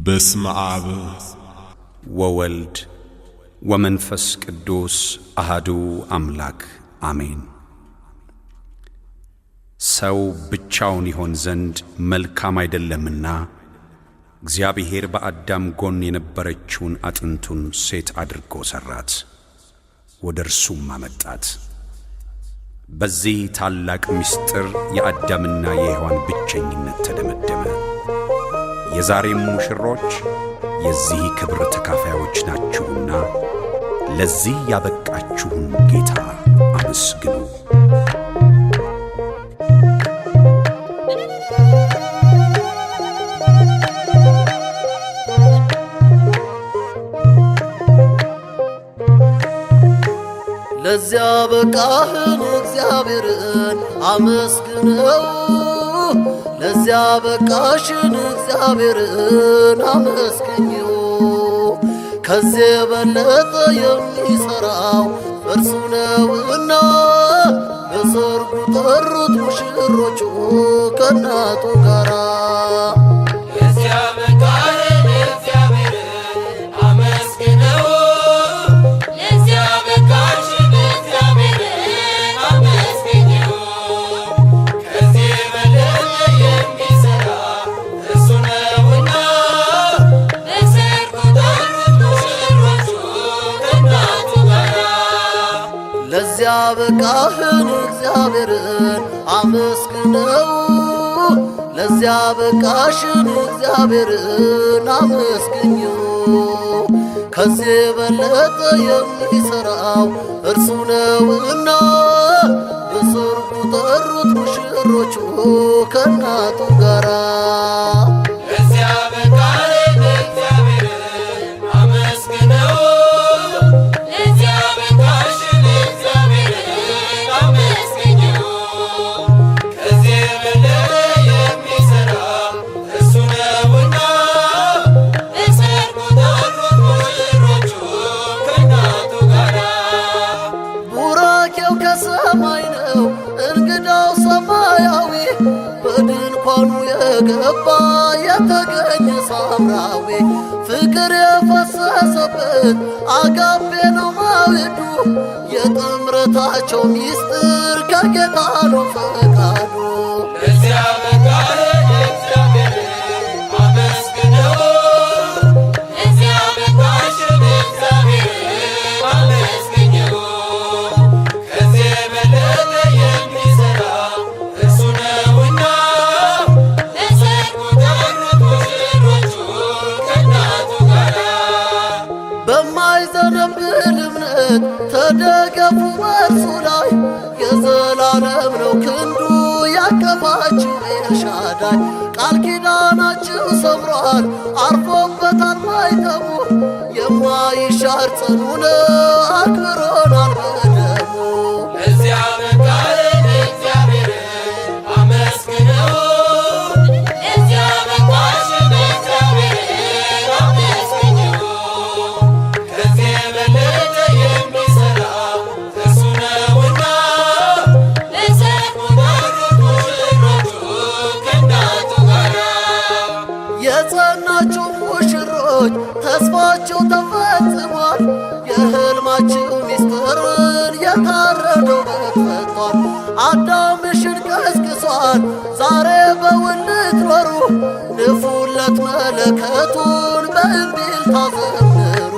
በስመ አብ ወወልድ ወመንፈስ ቅዱስ አሐዱ አምላክ አሜን። ሰው ብቻውን ይሆን ዘንድ መልካም አይደለምና እግዚአብሔር በአዳም ጎን የነበረችውን አጥንቱን ሴት አድርጎ ሰራት፣ ወደ እርሱም አመጣት። በዚህ ታላቅ ምስጢር የአዳምና የሔዋን ብቸኝነት ተደመደመ። የዛሬም ሙሽሮች የዚህ ክብር ተካፋዮች ናችሁና ለዚህ ያበቃችሁን ጌታ አመስግኑ። ለዚያ በቃህን እግዚአብሔርን አመስግነው፣ ለዚያ በቃሽን እግዚአብሔርን አመስግኚው። ከዚህ የበለጠ የሚሠራው እርሱ ነውና በሰርጉ ጠሩት ሙሽሮቹ ከእናቱ ጋራ። ለዚያ በቃህን እግዚአብሔርን አመስግነው፣ ለዚያ በቃሽን እግዚአብሔርን አመስግኚው። ከዚህ የበለጠ የሚሠራው እርሱ ነውና በሰርጉ ጠሩት ሙሽሮቹ ከእናቱ ጋራ። ከሰማይ ነው እንግዳው ሰማያዊ፣ በድንኳኑ የገባ የተገኘ ሳምራዊ። ፍቅር የፈሰሰበት አጋፔ ነው ማዕዱ፣ የጥምረታቸው ሚስጥር ከጌታ ነው ፈቃዱ። በማይዘነብል እምነት ተደገፉ በእርሱ ላይ፣ የዘላለም ነው ክንዱ ያቀፋችሁ ኤልሻዳይ። ቃል ኪዳናችሁ ሰምሯል አርፎበታል ማይተሙ፣ የማይሻር ጽኑ ነው አክብሮናል በደሙ። የጸናችሁ ሙሽሮች ተስፋችሁ ተፈጽሟል፣ የሕልማችሁ ሚስጥርን የታረደው በግ ፈቷል። አዳምሽን ቀስቅሷል ዛሬ በውን ልትኖሩ፣ ንፉለት መለከቱን በእምቢልታ ዘምሩ።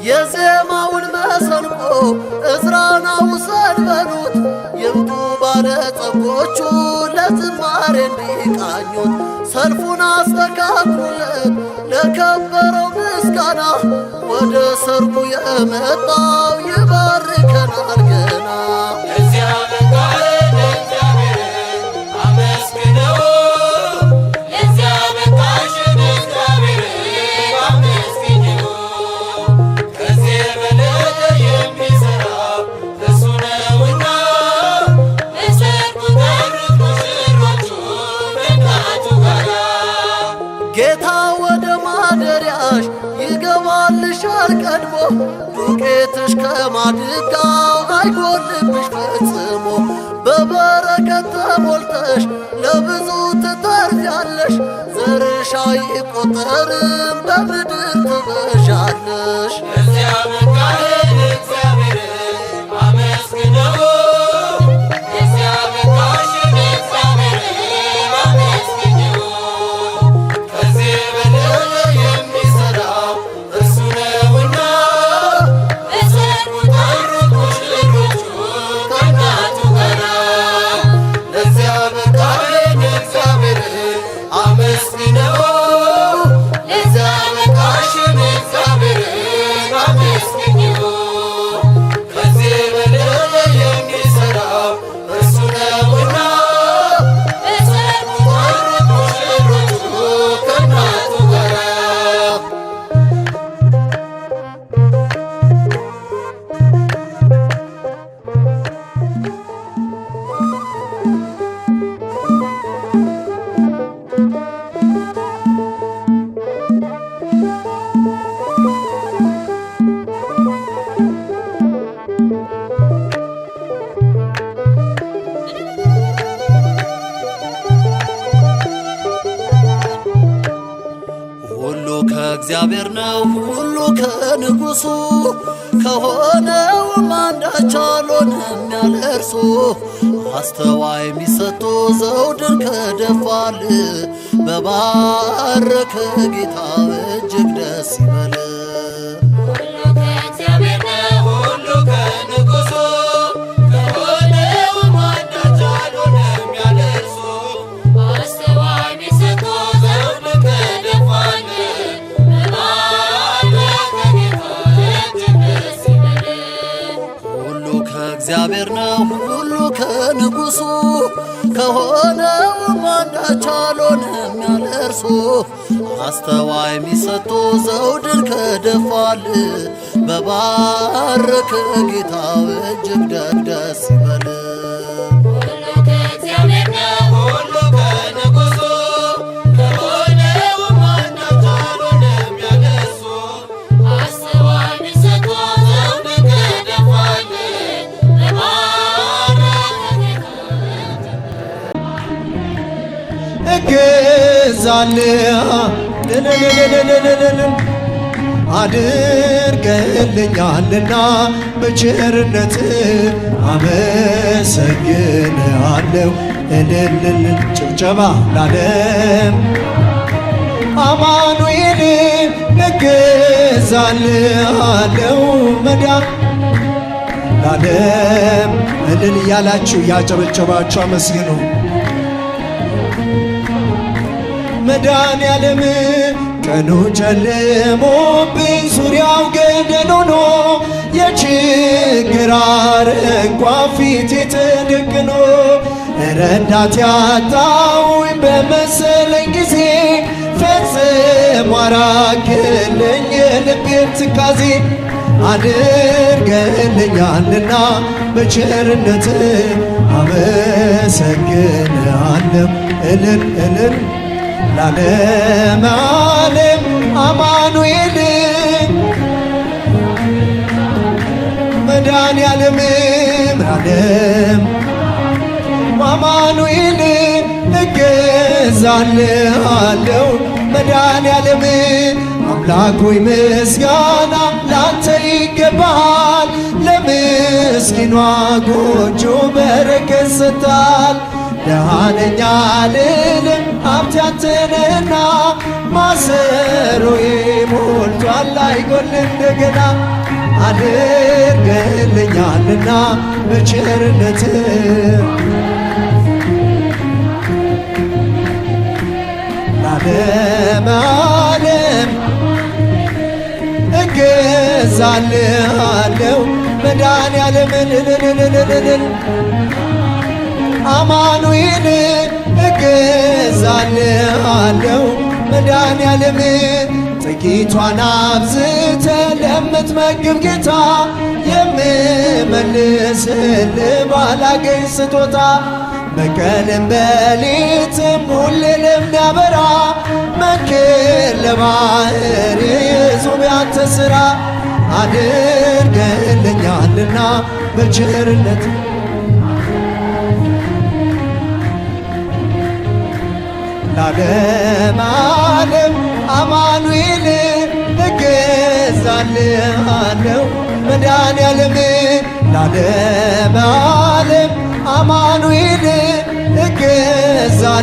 የዜማውን መሰንቆ ዕዝራን አውሰድ በሉት፣ ይምጡ ባለጸጎቹ ለዝማሬ እንዲቃኙት። ሰልፉን አስተካክሉለት ለከበረው ምስጋና፣ ወደ ሰርጉ የመጣው ይባርከናል ገና። ከዚህ የበለጠ የሚሠራ እርሱ ነውና ይመጣል ቀድሞ ዱቄትሽ ከማድጋው አይጎልብሽ ፈጽሞ በበረከት ተሞልተሽ ለብዙ ትተርፊያለሽ ዘርሽ አይቆጠርም በምድር ትበዣለሽ። ለዚያ በቃልን እግዚአብሔርን አመስግነው ለዚያ በቃሽን እግዚአብሔርን አመስግነው ከዚህ በላይ የሚሠራው እርሱ ነውና በሰርጉ ጠሩት ሙሽሮቹ ከእናቱ ጋራ ለዚያ በቃልን እግዚአብሔርን አመስግነው ለዚያ በቃሽን እግዚአብሔርን አመስግነው ከዚህ በላይ የሚሠራው እርሱ ነውና በሰርጉ ጠሩት ሙሽሮቹ ከእናቱ ጋራ ሁሉ ከእግዚአብሔር ነው ሁሉ ከንጉሡ ከሆነውም አንዳች አልሆነም ያለ እርሱ አስተዋይ ሚሰጡ ዘውድን ከደፋል በባረከ ጌታ እጅግ ደስ ይበል። ሁሉ ከእግዚአብሔር ነው ሁሉ ከንጉሡ ከሆነውም አንዳች አልሆነም ያለ እርሱ አስተዋይ ሚሰጡ ዘውድ ከደፋል በባረከ ጌታ እጅግ ደስ ይበል። ሁሉ ከእግዚአብሔር ነው ሁሉ ከንጉሡ ከሆነውም አንዳች አልሆነም ያለ እርሱ አስተዋይ ሚሰጡ ዘውድን ከደፋል በባረከ ጌታ እጅግ ደስ ይበል። ሁሉ ከእግዚአብሔር ነው ሁሉ ከንጉሡ ከሆነውም አንዳች አልሆነም ያለ እርሱ አስተዋይ ሚሰጡ ዘውድ ከደፋል በባረከ ጌታ እገዛልህ አድርገህልኛልና በቸርነት አመሰግንሃለሁ። እልልል ጭብጨባ ላለም አማኑኤል እገዛልሃለሁ መዳን ላለም እልል እያላችሁ እያጨበጨባችሁ አመስግኑ። መድኃኔዓለም ቀኑ ጨልሞብኝ ዙሪያው ገደል ሆኖ የችግር አረንቋ ፊቴ ተደቅኖ ረዳት ያጣሁኝ በመሰለኝ ጊዜ ፈጽሞ አራቅልኝ የልቤን ትካዜ አድርገህልኛልና በቸርነት አመሰግንሃለሁ። እልል እልል ላለም ዓለም አማኑኤል መድኃኔዓለም ዓለም አማኑኤል እገዛልሃለሁ መድኃኔዓለም አምላክ ሆይ ምስጋና ላንተ ይገባል። ለምስኪኗ ጎጆ በረከት ሰጥተሃል። ደሃ ነኝ አልልም ሀብት ያንተ ነህና ማሰሮዬ ሞልቷል አይጎልም እንደገና አድርገህልኛልና በቸርነትህ ለዓለመ ዓለም እገዛልሃለሁ መድኃኔዓለምን አማኑኤል እገዛልሃለሁ መድኃኔዓለምን ጥቂቷን አብዝተ ለምትመግብ ጌታ የምመልስልህ ባላገኝ ስጦታ በቀንም በሌትም ሁሌ ለሚያበራ መንክር ለባህር ይዞ ያንተ ሥራ አድርገህልኛልና በቸርነት ለዓለም ዓለም አማኑኤል እገዛልሃለሁ መድኃኔዓለም ለዓለም ዓለም አማኑኤል እገዛልሃለሁ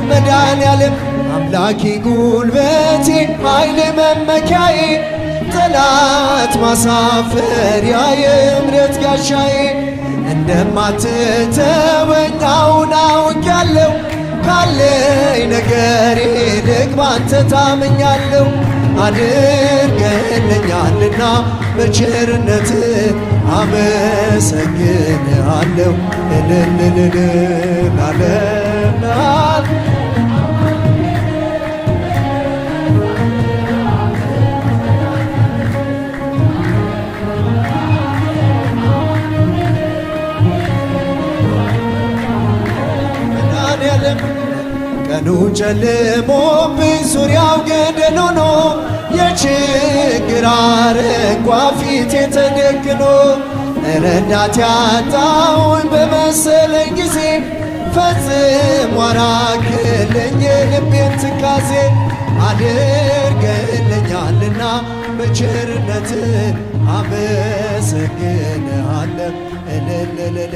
መድኃኔዓለም አምላኬ ጉልበቴ ኃይሌ መመኪያዬ ጠላት ማሳፈሪያ የእምነት ጋሻዬ እንደማትተወኝ አሁን አውቄያለሁ ካለኝ ነገር ይልቅ ባንተ ታምኛለሁ አድርገህልኛልና በቸርነት አመሰግንሃለሁ እልልልል ላለምናል ቀኑ ጨልሞብኝ ዙሪያው ገደል ሆኖ የችግር አረንቋ ፊቴ ተደቅኖ ረዳት ያጣሁኝ በመሰለኝ ጊዜ ፈጽሞ አራክልኝ የልቤን ትካዜ አድርገህልኛልና በቸርነት አመሰግንሃለሁ እልልልል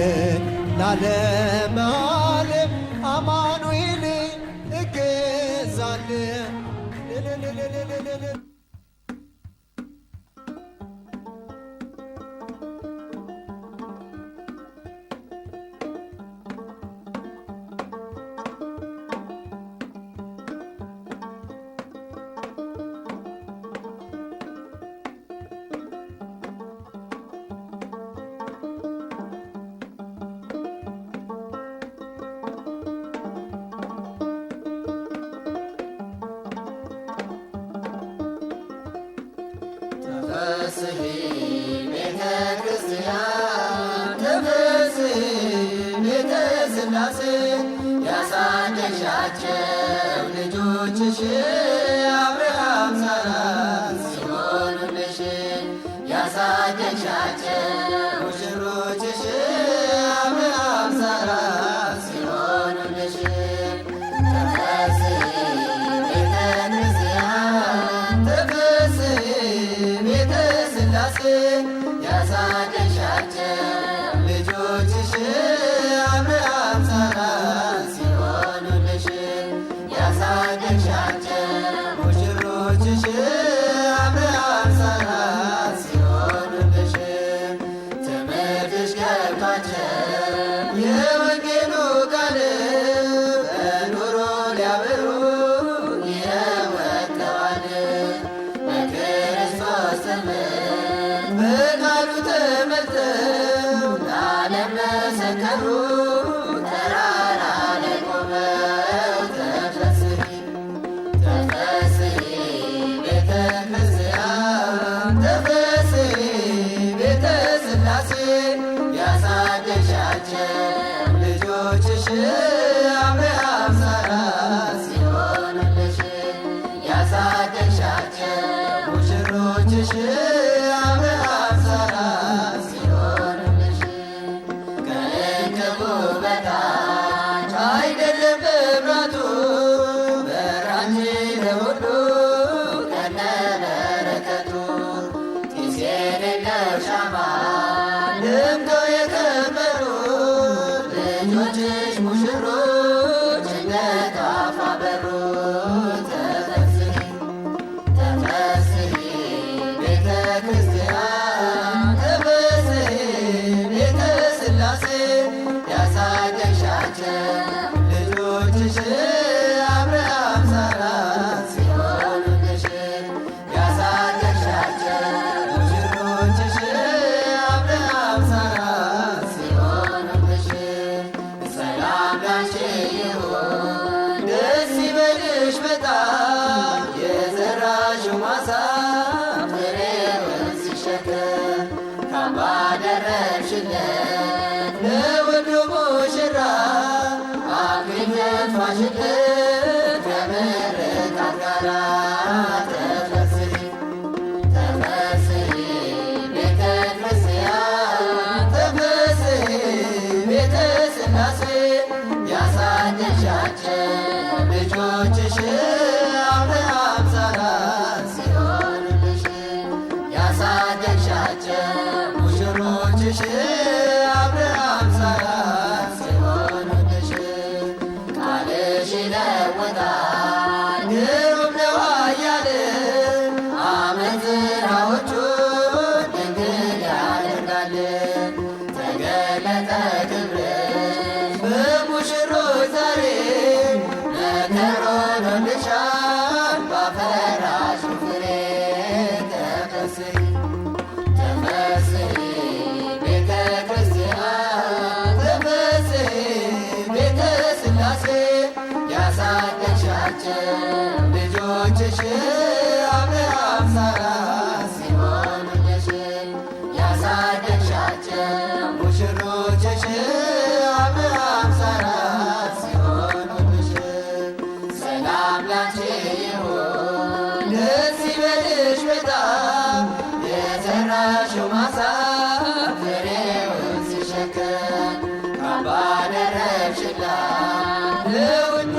ለዓለም ዓለም አማኑኤል እገዛልህ ተፈሥሒ ቤተ ክርስቲያን ተፈሥሒ ቤተ ሥላሴ ያሳደግሻቸው ልጆችሽ አብርሃም ሳራ ሲሆኑልሽ ያሳደግሻቸው ሙሽሮችሽ አብርሃም ሳራ ሲሆኑልሽ ተፈሥሒ ቤተ ክርስቲያን ተፈሥሒ ቤተ ሥላሴ ያሳደግሻቸው ልጆችሽ አብርሃም ሳራ ሲሆኑልሽ ያሳደግሻቸው ሙሽሮችሽ አብርሃም ሳራ ሲሆኑልሽ ትምህርትሽ ገብቷቸው የወንጌሉ ቃል በኑሮ ሊያበሩ ይወጥተዋል በክርስቶስ ትምህርት በቃሉ ተመልተው ለዓለም መሰከሩ ተራራ ላይ ቆመው ተፈሥሒ ተፈሥሒ ቤተ ክርስቲያን ተፈሥሒ ቤተ ሥላሴ ያሳደግሻቸው ልጆችሽ አብርሃም ሳራ ሲሆኑልሽ ያሳደግሻቸው ሙሽሮችሽ አብርሃም ሳራ ሲሆኑልሽ ከእንቅቡ በታች አይደለም መብራቱ በራንቺ ለሁሉ ከነበረከቱ ጢስ የሌለው ሻማ ደምቀው የከበሩ ልጆችሽ ሙሽሮች እንደ ጧፍ አበሩ ተፈሥሒ ተፈሥሒ ቤተ ክርስቲያን ተፈሥሒ ቤተ ሥላሴ ያሳደግሻቸው ልጆችሽ አብርሃም ሳራ ሲሆኑልሽ ያሳደግሻቸው ሙሽሮችሽ አብርሃም ሳራ ሲሆኑልሽ ሰላም ላንቺ ይሁን ደስ ይበልሽ በጣም የዘራሽው ማሳ ፍሬውን ሲሸከም ካባ ደረብሽለት ለወንዱ ሙሽራ አክሊል ደፋሽለት ከምርቃት ጋራ ተፈሥሒ ሙሽሮችሽ አብርሃም ሳራ ሲሆኑልሽ ያሳደግሻቸው ሙሽሮችሽ አብርሃም ሳራ ሲሆኑልሽ ቃልሽ ይለወጣል ግሩም ነው ኃያል አመንዝራዎቹን ድንግል ያደርጋል ተገለጠ ክብርሽ በሙሽሮች ዛሬ መከር ሆኖልሻል ባፈራሽ ፍሬ ተፈሥሒ ተፈሥሒ ቤተ ክርስቲያን ተፈሥሒ ቤተ ሥላሴ ያሳደግሻቸው ልጆችሽ አብርሃም ሳራ ሲሆኑልሽ ያሳደግሻቸው ሙሽሮችሽ አብርሃም ሳራ ሲሆኑልሽ ሰላም ላንቺ ይሁን ደስ ይበልሽ በጣም የዘራሽው ማሳ ፍሬውን ሲሸከም ካባ ደረብሽላት ለውዷ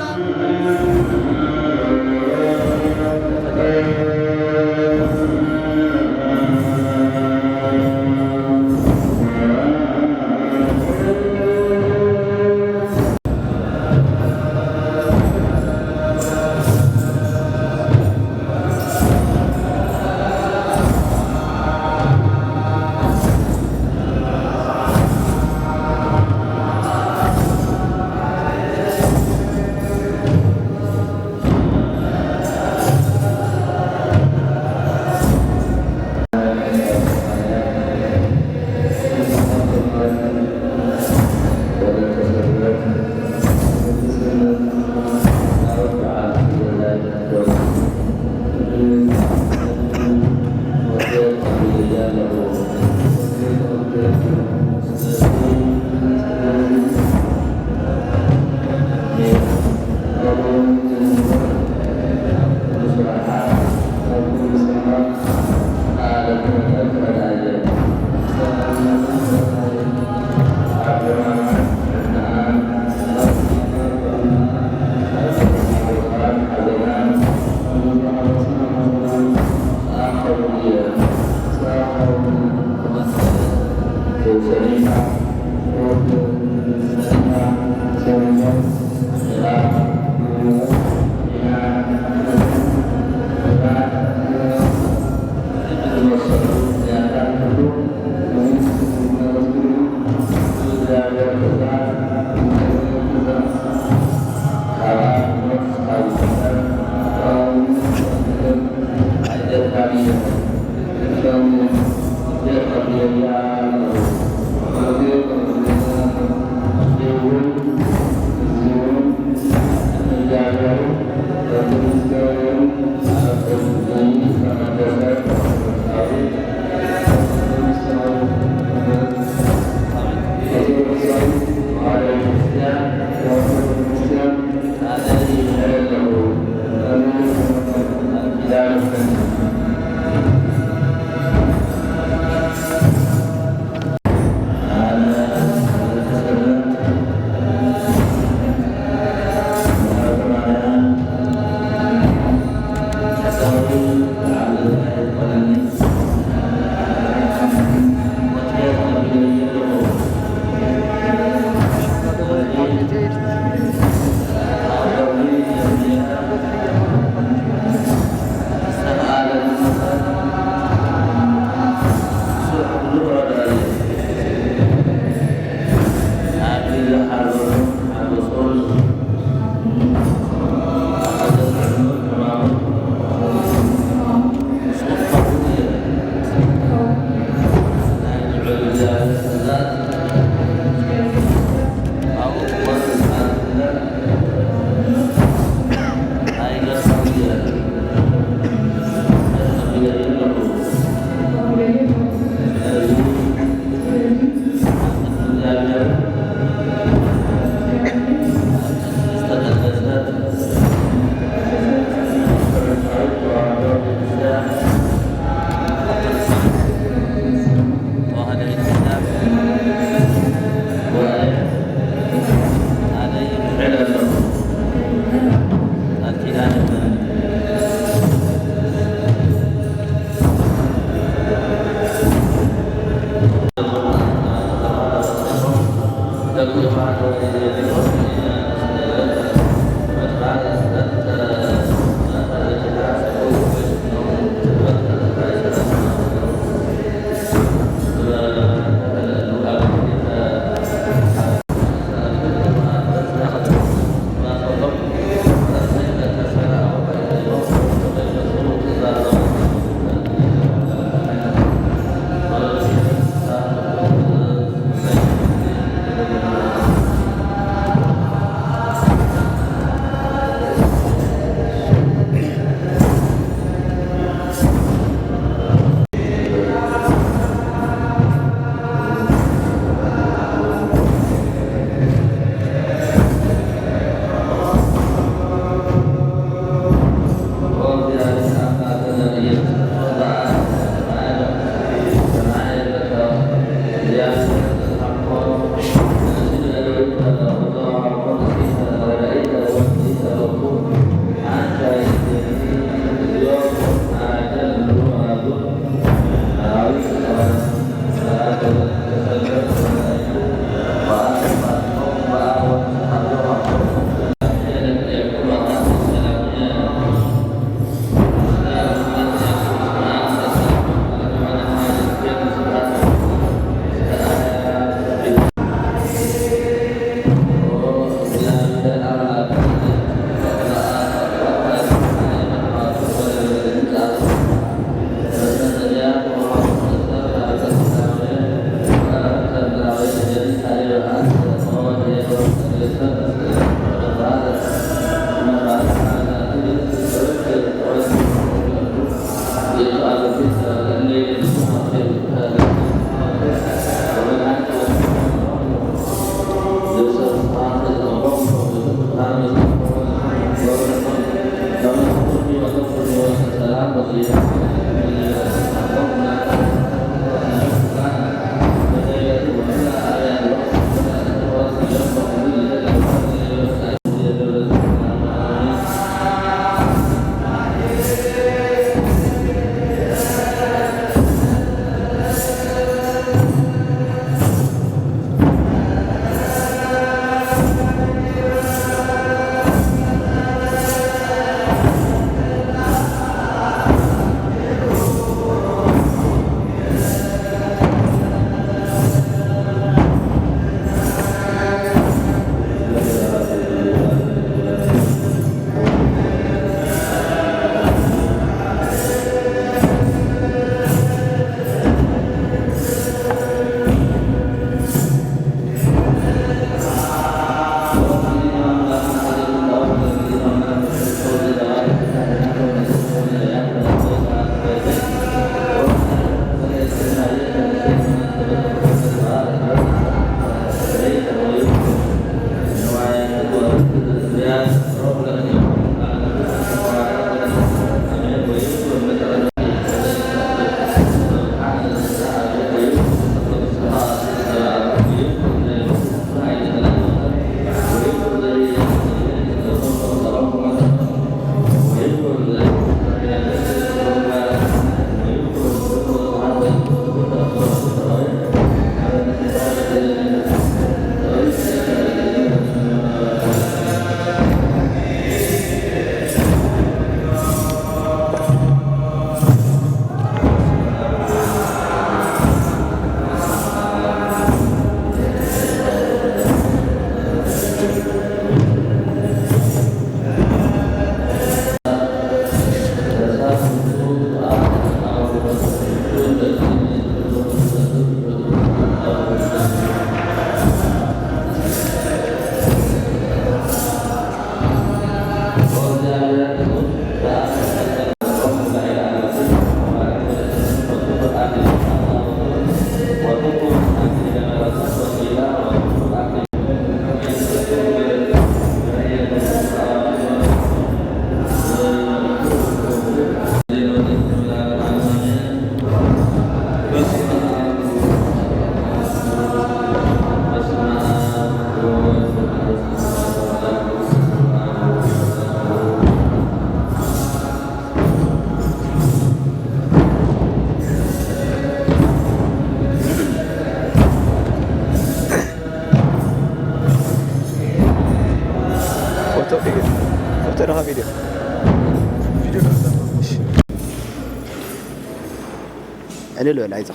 علل ولا عايزه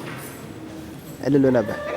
علل ولا بقى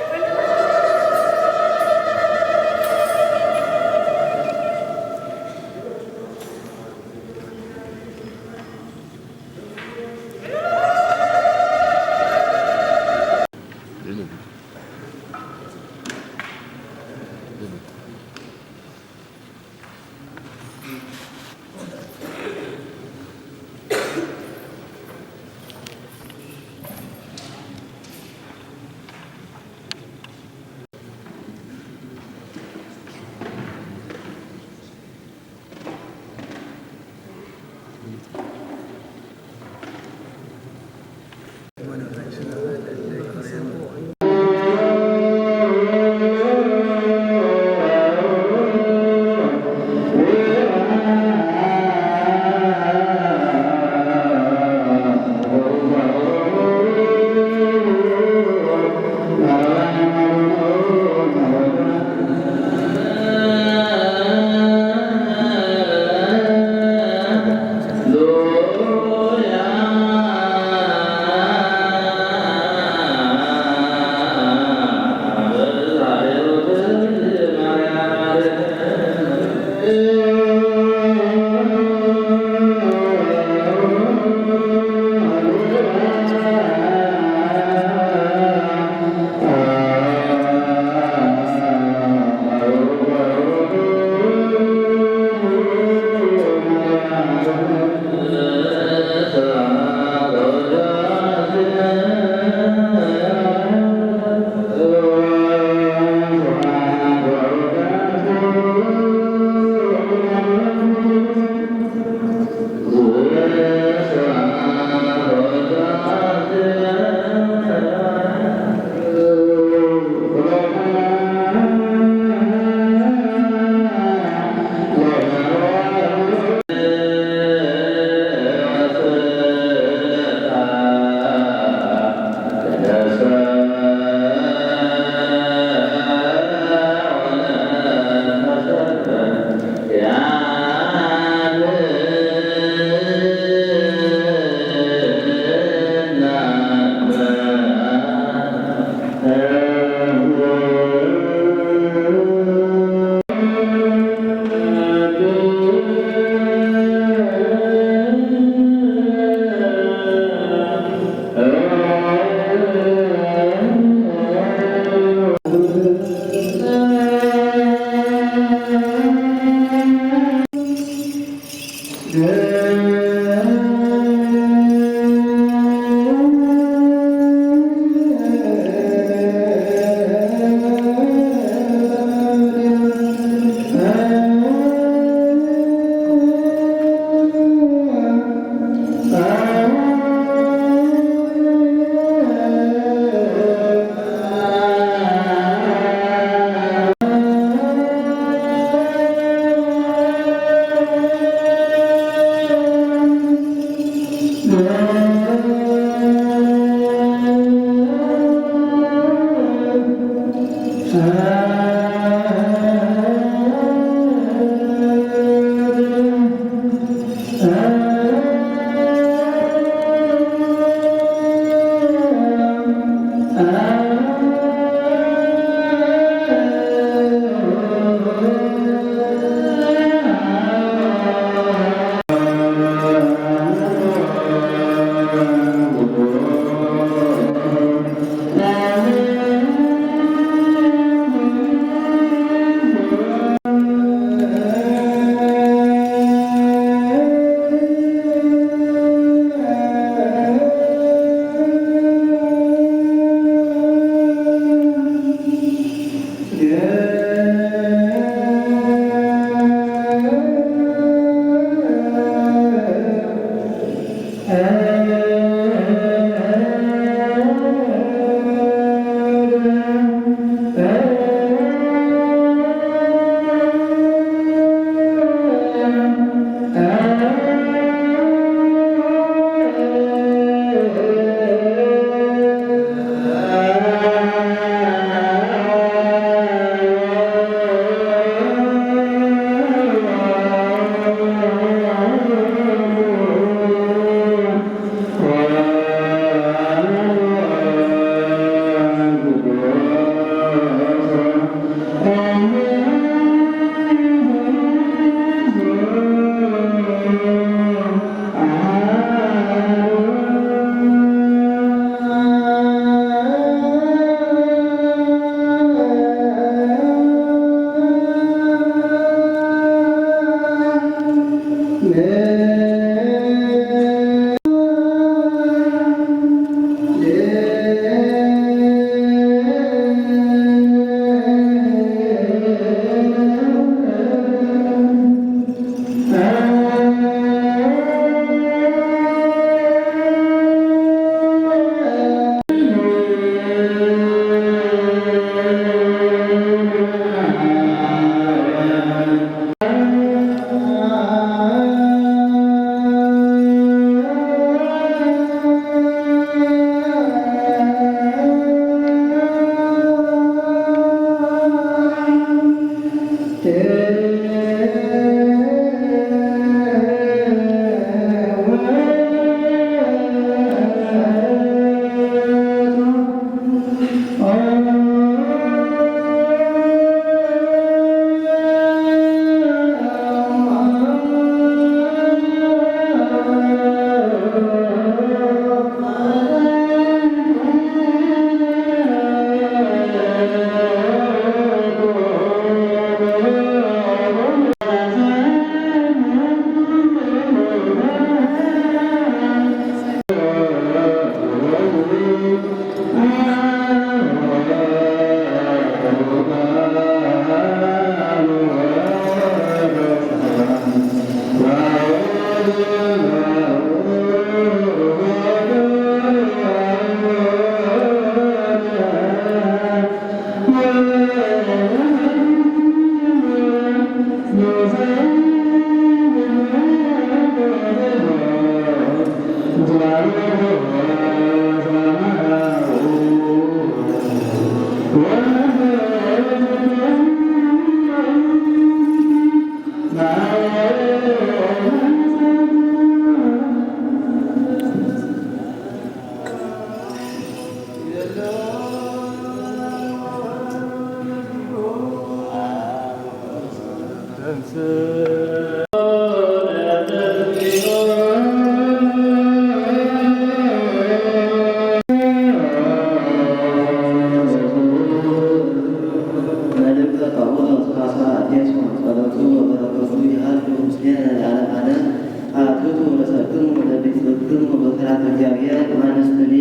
ለሰርክሙ ለቤተሰብክሙ በፍርሃተ እግዚአብሔር ወአንስትኒ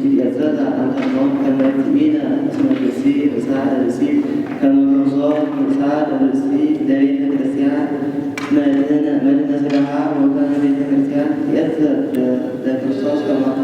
ይትገሰጻ አንተኖም ከመትሚነ እስመ ብእሲ እሳት ርእሲ ከመ ክርስቶስ እሳት ርእሲ ለቤተ ክርስቲያን መድኅነ ሥጋሃ ወከመ ቤተ ክርስቲያን ትእትት ለክርስቶስ ከማሁ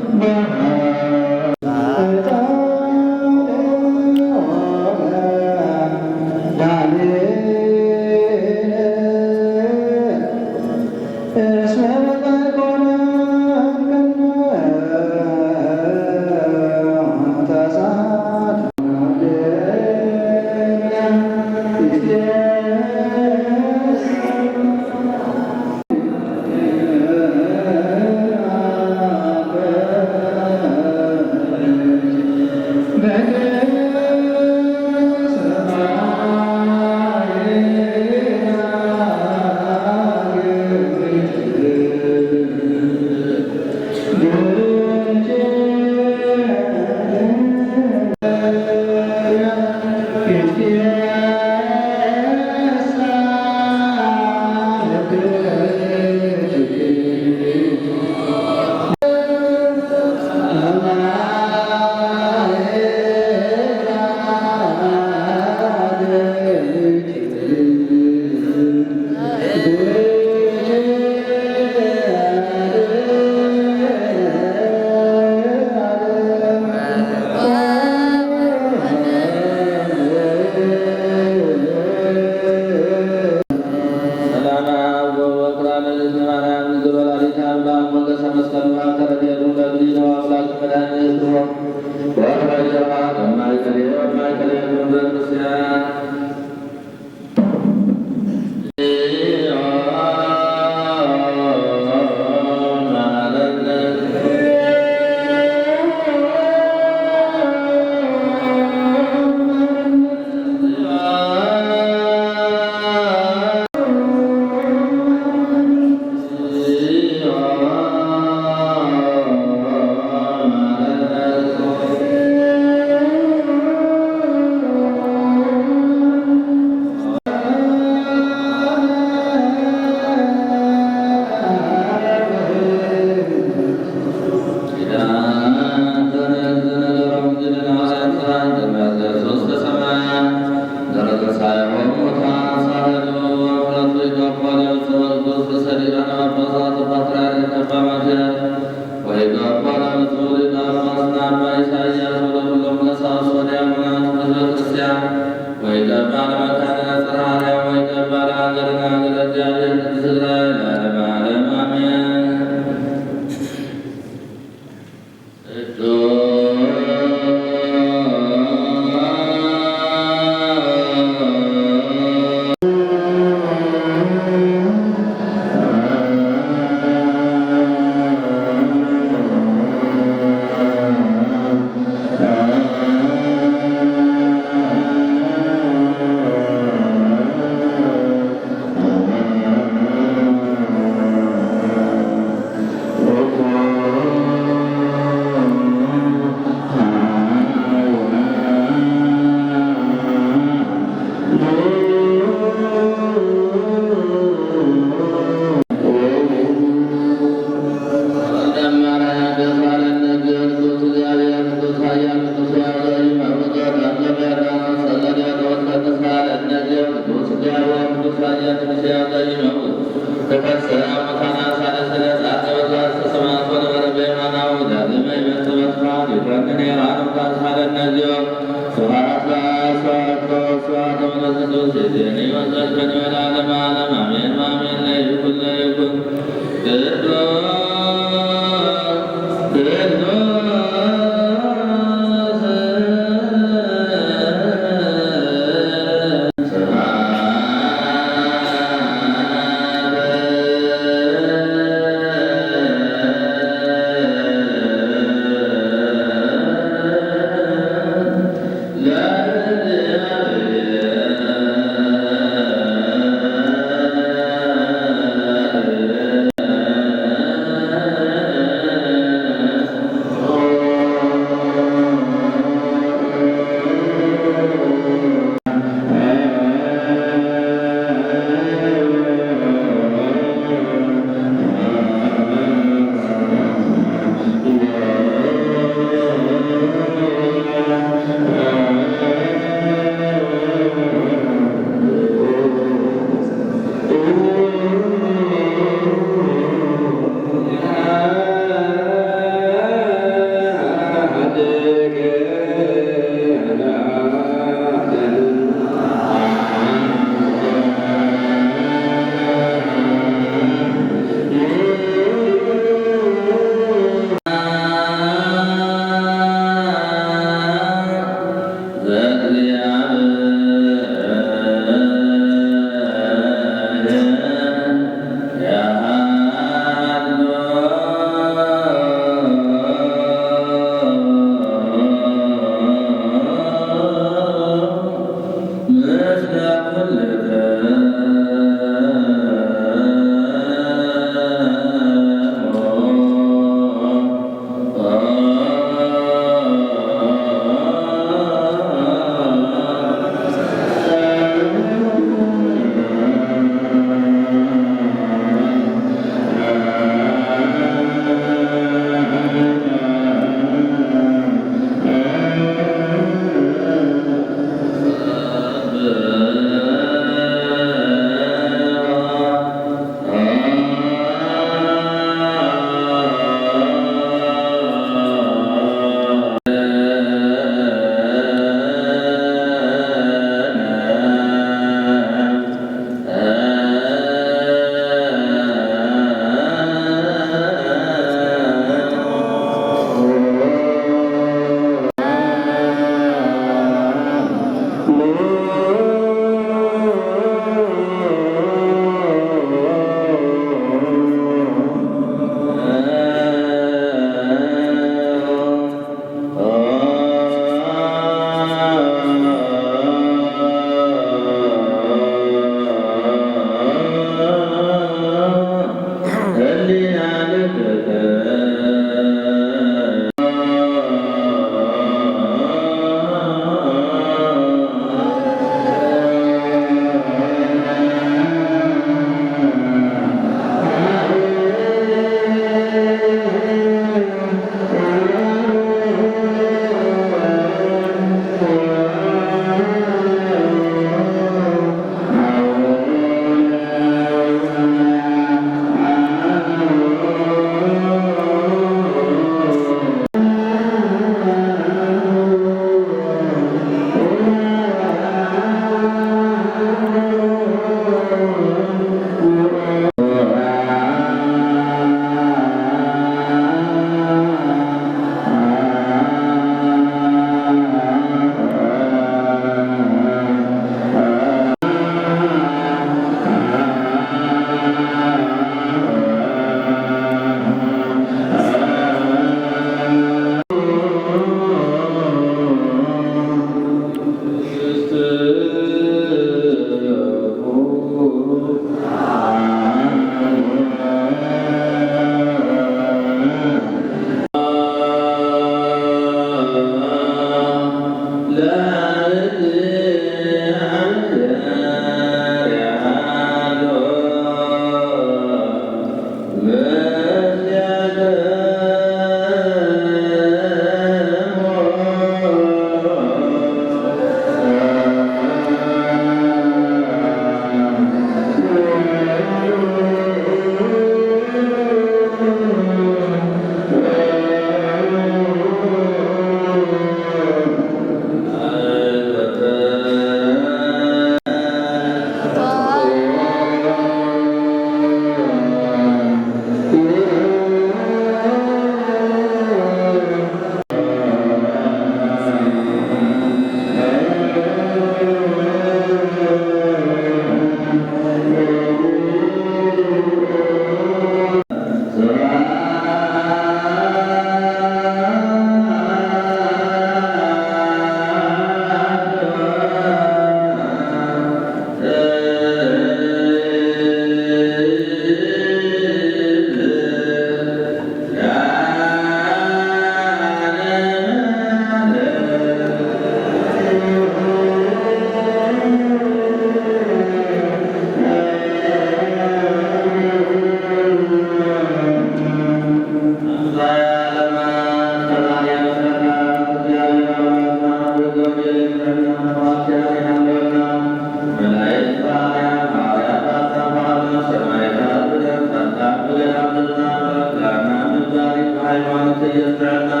يسمعنا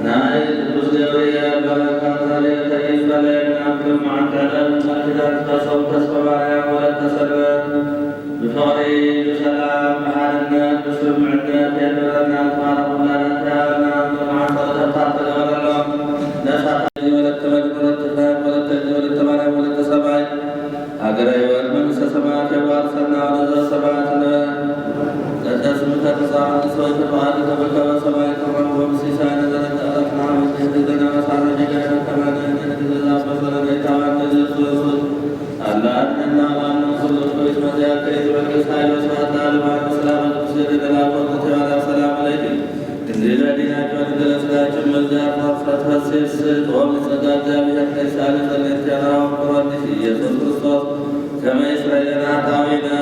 ناي ቅዱስ ገብርኤል በረከት ዛሬተ ይፈለግና ከማን ቀለም ማክዳት ተሰው ተስፋ ማርያም ወለተ ሰንበት بفقر بسلام بحالنا بسمعنا بأننا تبارك الله تعالى مع صدقات الله نسعى ولت مجد ولت فهم ولت تجد ولت مريم ولت سبعي أجر يوم من سماء جوار سنا ونزل سبعتنا لتسمك تصاعد سويت بعد تبكى وسماء كرم ومسيسان ذلك أرقنا وسيدنا وسعنا جينا كما نحن الله بصر بيتوان نزل سوسوس الله أننا وأننا كل سويت مزيا كيد والكسائل وسعنا لما السلام المسجد لنا وقت وعلى السلام عليكم إنزل دينك ونزل سلاك مزيا فرصة فسيس ومن صداد بها كيسالة الانتظار وقرآن يسوع كريستوس كما إسرائيلنا تعوينا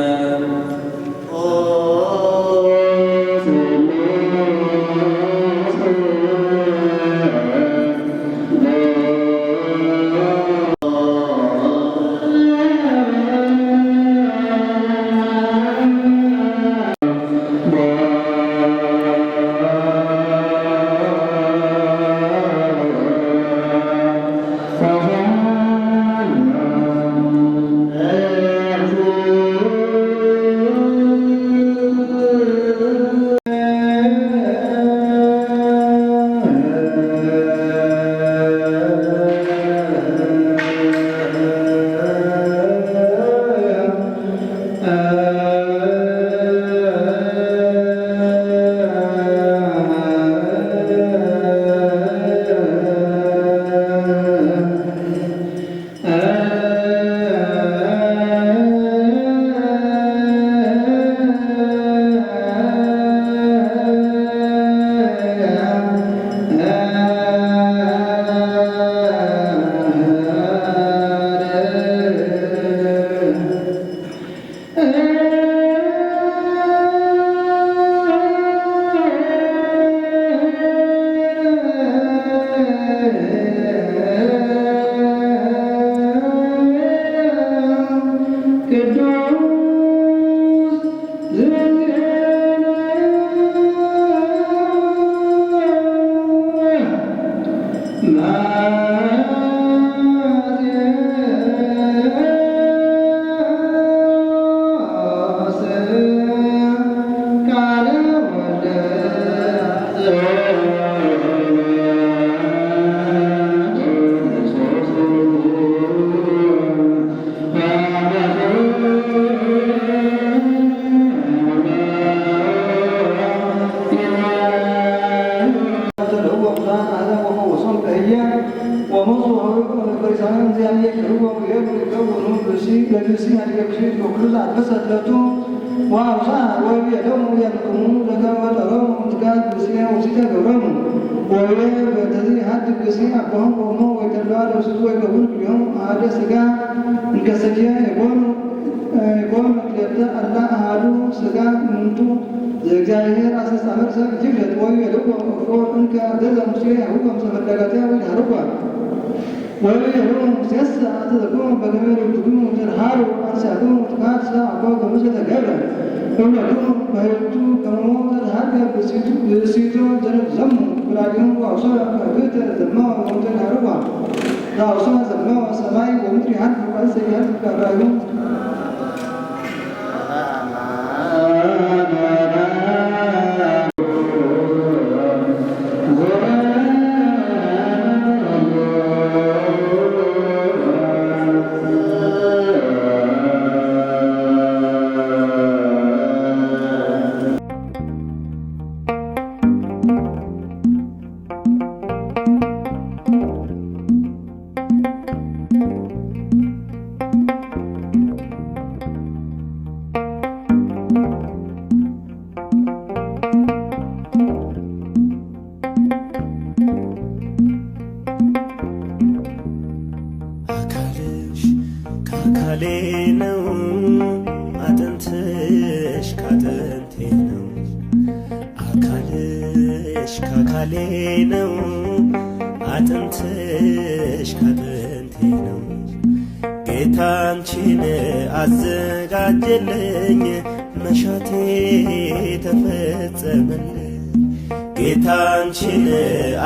ጌታ አንቺን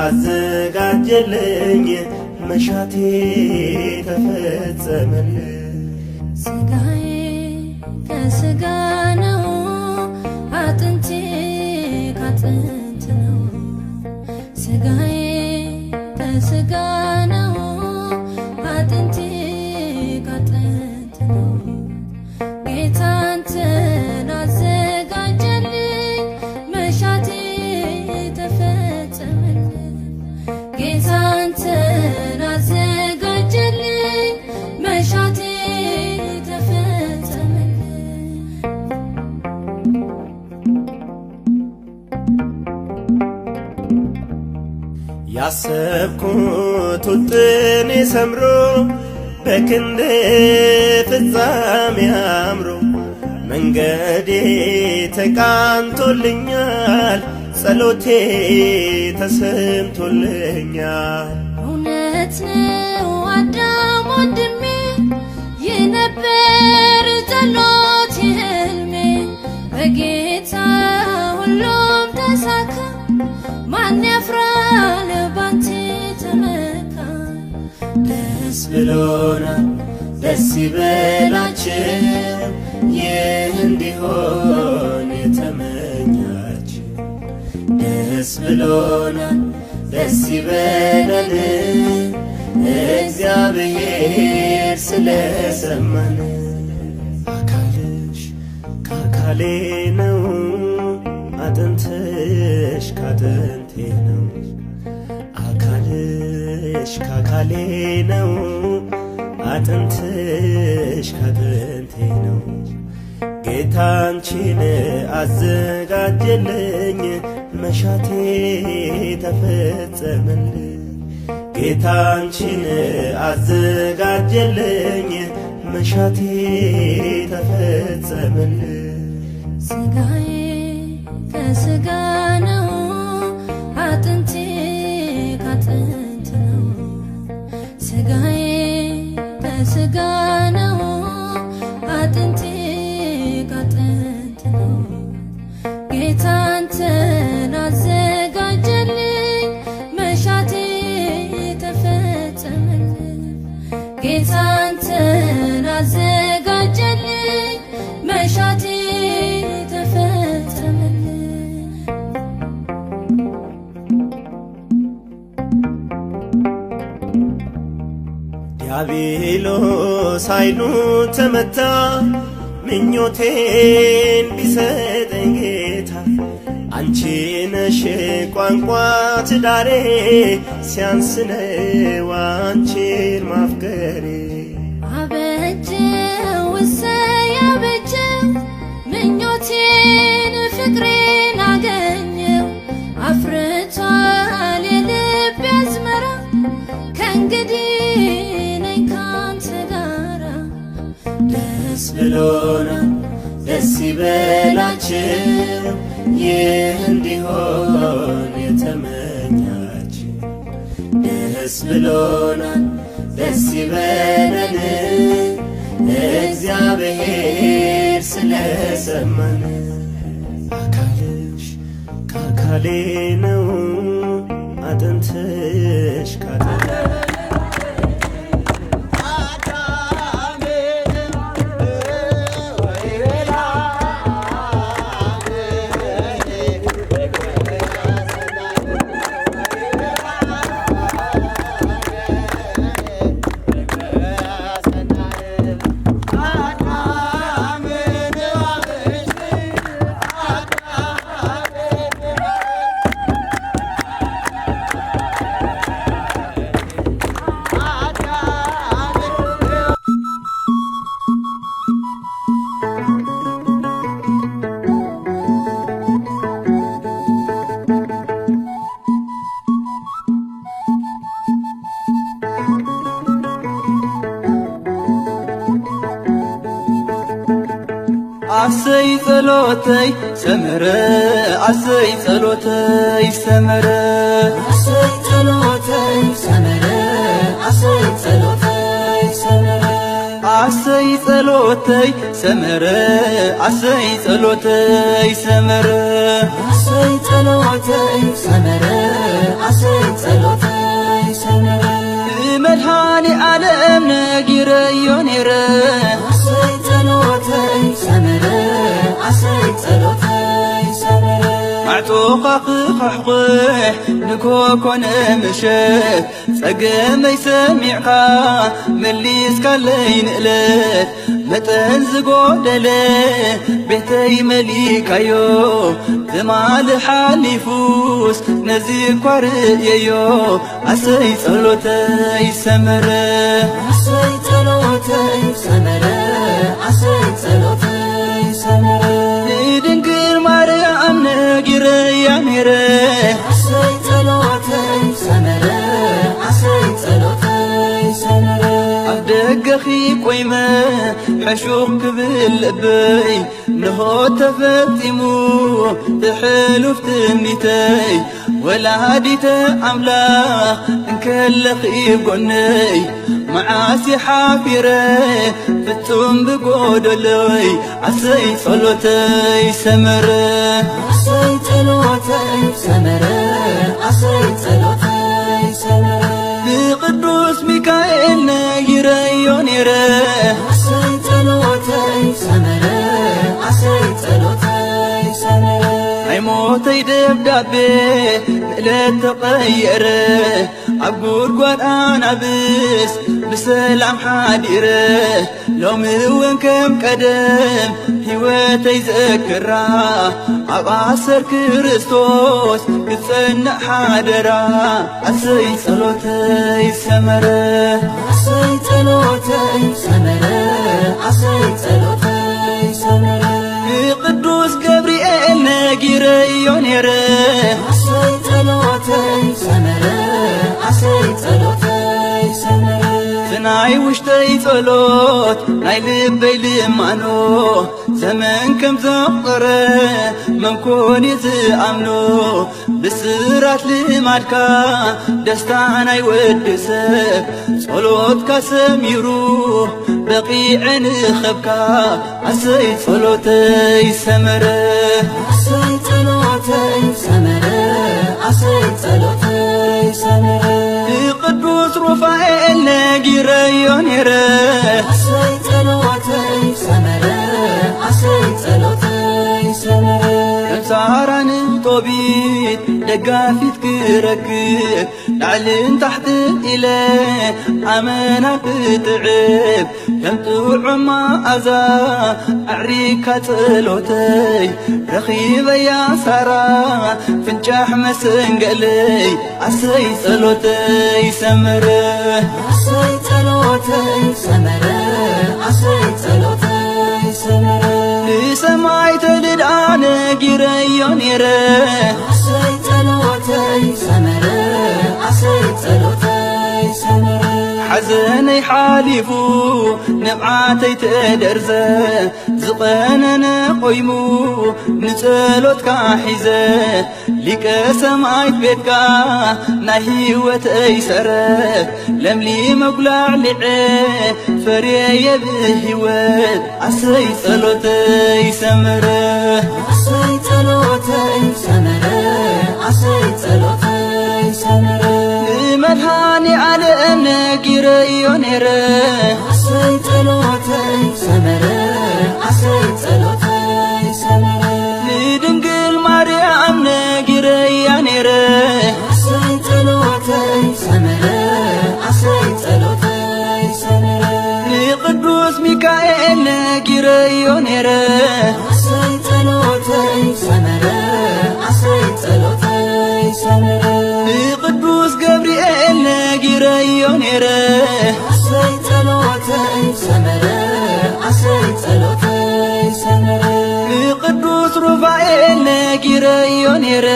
አዘጋጀልኝ መሻቴ ተፈጸመልኝ። ስጋዬ ከስጋ ነው አጥንቴ ካጥንት ነው። ስጋዬ ከስጋ ነው አጥንቴ ካጥንት ነው። ጌታ አንተን አዘጋጀልኝ መሻቴ ተፈጸመልኝ። ጌታ አንተን አዘጋጀልኝ መሻቴ ተፈጸመልኝ። ያሰብኩት ውጥኔ ሰምሮ በክንድ ፍጻሜ አምሮ መንገዴ ተቃንቶልኛል ጸሎቴ ተሰምቶልኛል። እውነት ነው አዳም ወንድሜ የነበር ጸሎት ህልሜ በጌታ ሁሉም ተሳካ። ማን ያፍራል ባንተ ተመካ። ደስ ብሎናል ደስ ይበላችሁ ይህ እንዲሆን የተመኛችሁ። ደስ ብሎናል ደስ ይበለን እግዚአብሔር ስለሰማን። አካልሽ ከአካሌ ነው አጥንትሽ ካጥንቴ ነው። አካልሽ ከአካሌ ነው አጥንትሽ ካጥንቴ ነው። ጌታ አንቺን አዘጋጀልኝ መሻቴ ተፈጸመልኝ። ጌታ አንቺን አዘጋጀልኝ መሻቴ ተፈጸመልኝ። ስጋዬ ከስጋ ነው አጥንቴ ካጥንት ነው። ስጋዬ ከስጋ ነው አጥንቴ ካጥንት ነው። ጌታ አንተን አዘጋጀልኝ መሻቴ ተፈጸመልኝ። ጌታ አንተን አዘጋጀልኝ መሻቴ ተፈጸመልኝ። ዲያብሎስ ኃይሉ ተመታ ምኞቴን ቢሰጠኝ ጌታ። አንቺ ነሽ ቋንቋ ትዳሬ ሲያንስነው አንቺን ማፍቀሬ። አበጀው እሰይ አበጀው ምኞቴን ፍቅሬን አገኘው። አፍርቷል የልቤ አዝመራ ከእንግዲህ ነኝ ካንተ ጋራ። ደስ ብሎናል ደስ ይበላችሁ ይህ እንዲሆን የተመኛችሁ። ደስ ብሎናል ደስ ይበለን እግዚአብሔር ስለሰማን። አካልሽ ከአካሌ ነው አጥንትሽ ካጥንቴ አሰይ ጸሎተይ ሰመረ አሰይ ጸሎተይ ሰመረ አሰይ ጸሎተይ ሰመረ አሰይ ጸሎተይ ሰመረ አሰይ ጸሎተይ ሰመረ አሰይ ጸሎተይ ሰመረ አሰይ ጸሎተይ ሰመረ አሰይ ጸሎተይ ሰመረ መድኃኒ ዓለም ነጊረዮ ነይረ አሰይ ጸሎተይ ሰመረ አሰይ ጸሎተይ ሰመረ معطوقة خحقح نكوكون مشت ጸገመይ ሰሚዕኻ መሊስ ካለይን እለት መጠንዝጎደለ ቤተይ መሊካዮ ትማል ሓሊፉስ ነዚ እኳ ርእየዮ አሰይ ጸሎተይ ሰመረ አሰይ ጸሎተይ ሰመረ አሰይ ጸሎተይ ሰመረ ድንግል ማርያም ነጊረያ ነይረ አሰይ ጸሎተይ ሰመረ አሰይ ጸሎተይ ሰመረ ደገኺ ቆይመ ሕሹኽ ክብል ልበይ ንሆ ተፈጢሙ ትሕሉፍ ትምኒተይ ወላዲተ ኣምላኽ እንከለኺ ጎነይ መዓስ ሓፊረ ፍጹም ብጎደለይ አሰይ ጸሎተይ ሰመረ አሰይ ጸሎተይ ሰመረ አሰይ ጸሎተይ ሰመረ ብቅዱስ ሚካኤል ነጊረዮ ነይረ አሰይ ጸሎተይ ሰመረ አሰይ ጸሎተይ ሰመረ አይሞተይ ደብዳቤ ንእለት ተቐየረ ኣብ ጉድጓድ ኣናብስ ብሰላም ሓዲረ ሎሚ እውን ከም ቀደም ሕይወተይ ዘክራ ኣብ ኣሰር ክርስቶስ ክጸንዕ ሓደራ አሰይ ጸሎተይ ሰመረ አሰይ ጸሎተይ ሰመረ አሰይ ጸሎተይ ሰመረ ቅዱስ ገብርኤል ነጊረዮ ነይረ አሰይ ጸሎተይ ሰመረ አሰይ ጸሎተይ ሰመረ ናይ ውሽጠይ ጸሎት ናይ ልበይ ልማኖ ዘመን ከም ዘቕረ መንኮን ዝኣምኖ ብስራት ልማድካ ደስታ ናይ ወዲ ሰብ ጸሎትካ ሰሚሩ በቂዐ ንኸብካ አሰይ ጸሎተይ ሰመረ አሰይ ጸሎተይ ሰመረ አሰይ ጸሎተይ ሰመረ ቅዱስ ሩፋኤል ነጊረዮ ነይረ አሰይ ጸሎተይ ሰመረ አሰይ ጸሎተይ ሰመረ ከምሳራን ጦቢት ደጋፊት ክረክብ ላዕልን ታሕትን ኢለ ኣመና ክትዕብ ከም ጥዑም መዓዛ ኣዕሪካ ጸሎተይ ረኺበያ ሳራ ፍንጫሕ መሰንገለይ አሰይ ጸሎተይ ሰመረ አሰይ ጸሎተይ ሰመረ አሰይ ጸሎተይ ሰመረ ንሰማይ ተልድኣ ነጊረዮ ነይረ አሰይ ጸሎተይ ሰመረ አሰይ ጸሎተይ ሰመረ ሓዘነይ ሓሊፉ ነብዓተይ ተደርዘ ዝቐነነ ቆይሙ ንጸሎትካ ሒዘ ሊቀ ሰማይት ቤትካ ናይ ሕይወተይ ሰረት ለምሊመ ጉላዕሊዐ ፈርየየ ብሕይወት አሰይ ጸሎተይ ሰመረ አሰይ ጸሎተይ ሰመረ አሰይ ጸሎተይ ሰመረ መድኃኒ ዓለም ነጊረዮ ነይረ አሰይ ጸሎተይ ሰመረ አሰይ ጸሎተይ ሰመረ ንድንግል ማርያም ነጊረያ ነይረ አሰይ ጸሎተይ ሰመረ አሰይ ጸሎተይ ሰመረ ንቅዱስ ሚካኤል ነጊረዮ ነይረ አሰይ ጸሎተይ ሰመረ አሰይ ጸሎተይ ሰመረ ንቅዱስ ገብርኤል ነጊረዮ ነይረ አሰይ ጸሎተይ ሰመረ አሰይ ጸሎተይ ሰመረ ንቅዱስ ሩፋኤል ነጊረዮ ነይረ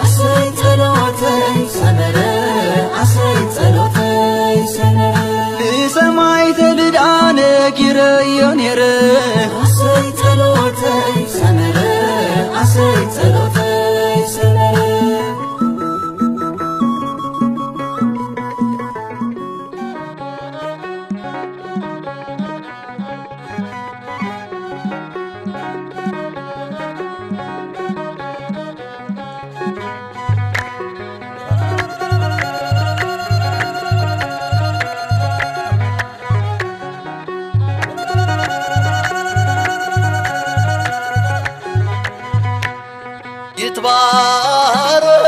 አሰይ ጸሎተይ ሰመረ አሰይ ጸሎተይ ሰመረ ንሰማይ ተልድኣ ነጊረዮ ነይረ አሰይ ጸሎተይ ሰመረ አሰይ ጸሎተይ ሰመረ ይትባረክ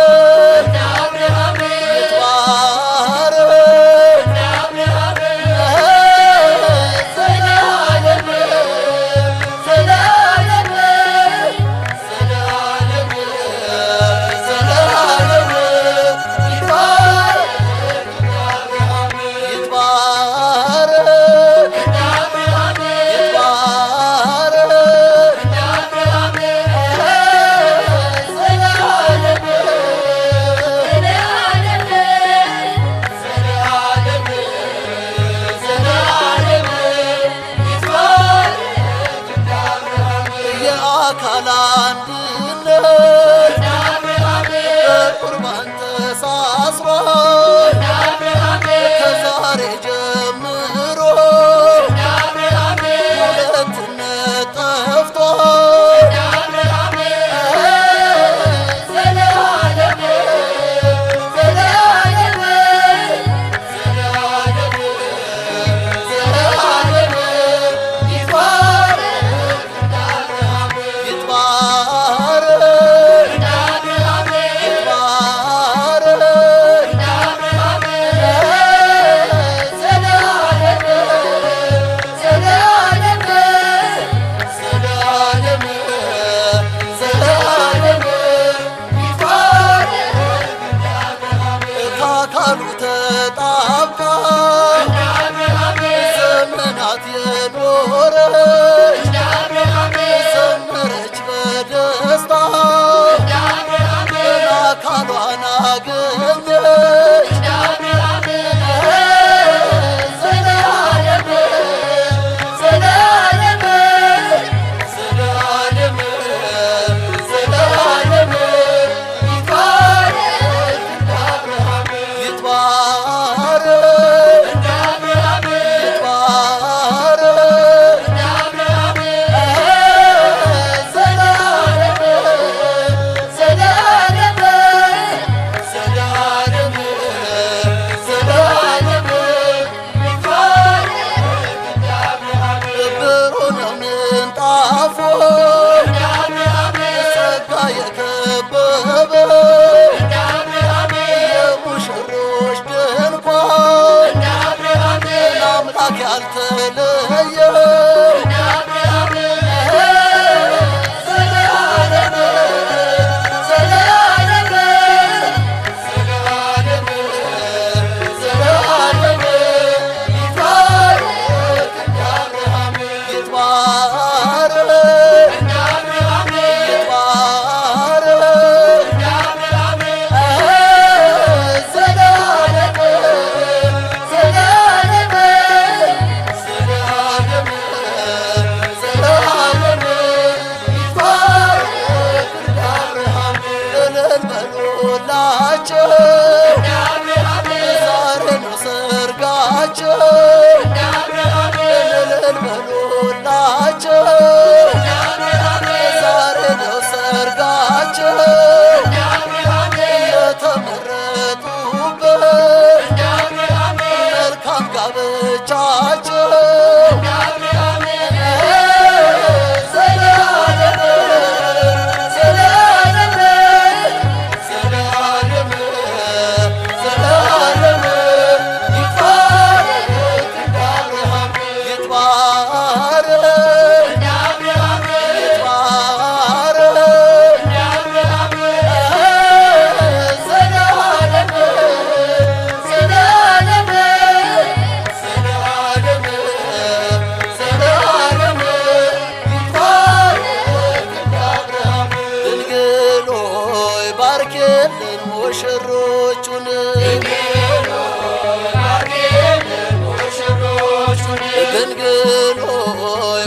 የአካል አንድነት በቁርባን ተሳስሯል ከዛሬ ጀምሮ ሁለትነት ጠፍቷል ከአካሉ ተጣብቃ ዘመናት የኖረች ዘመረች በደስታ አካሏን አገኘች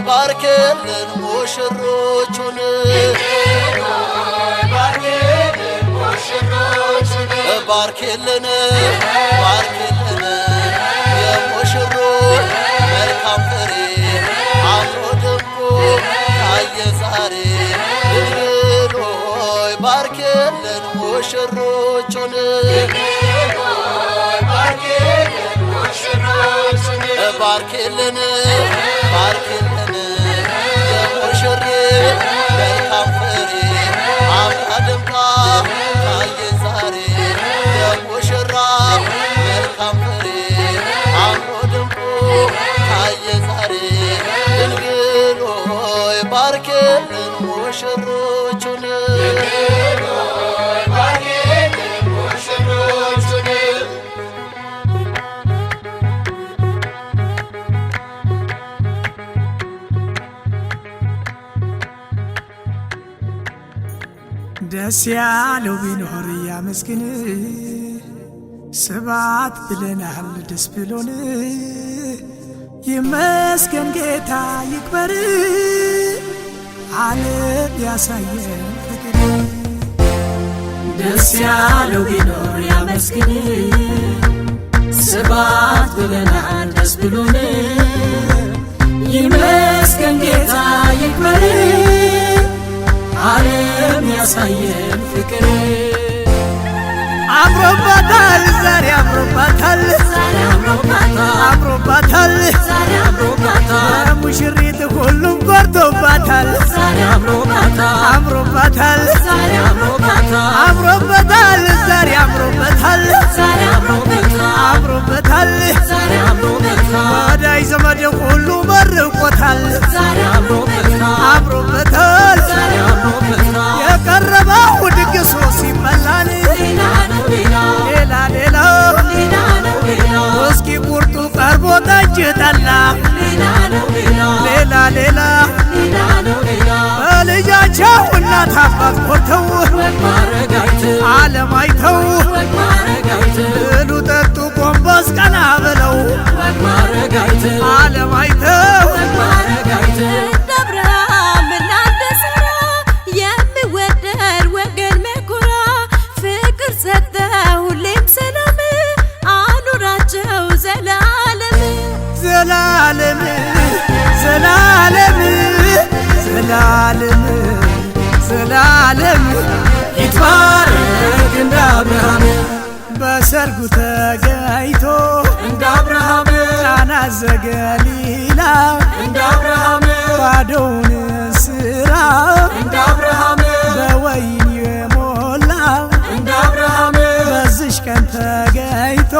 ባርኬልን ሙሽሮቹን ባርኬልን ባርኬልን የሙሽሮች መልካም ፍሬ አምሮ ደምቆ ታየ ዛሬ ድንግል ሆይ ባርኬልን ሙሽሮቹን ባርኬልን ባርኬልን የሙሽሬ መልካም ፍሬ አምራ ደምቆ ደስ ያለው ቢኖር ያመስግን ስባት ብለናል ደስ ብሎን ይመስገን ጌታ ይክበር ዓለም ያሳየን ፍቅር ደስ ያለው ቢኖር ያመስግን ስባት ብለናል ደስ ብሎን ይመስገን ጌታ ይክበር ዓለም ያሳየን ፍቅር አምሮባታል ዛሬ አምሮባታል አምሮባታል ሙሽሪት ሁሉም ጎርቶባታል አምሮባታል አምሮባታል ዛሬ አምሮባታል አምሮባታል ወዳጅ ዘመድ ሁሉ መርቆታል አምሮባታል የቀረበው ድግሱ ሲበላን ሌላ ሌላ እስኪ ቁርጡ ቀርቦ ጠጅ ጠላ ሌላ ሌላ በልጃቸው እናት አባት ኮርተው ዓለም አይተው ብሉ ጠጡ ጎንበስ ቀና ብለው ዓለም አይተው ዘላለም ዘላለም ዘላለም ዘላለም ይትባረክ እንደ አብርሃም በሰርጉ ተገኝቶ እንደ አብርሃም ቃና ዘገሊላ እንደ አብርሃም ባዶውን ስራ እንደ አብርሃም በወይን የሞላ እንደ አብርሃም በዝሽ ቀን ተገኝቶ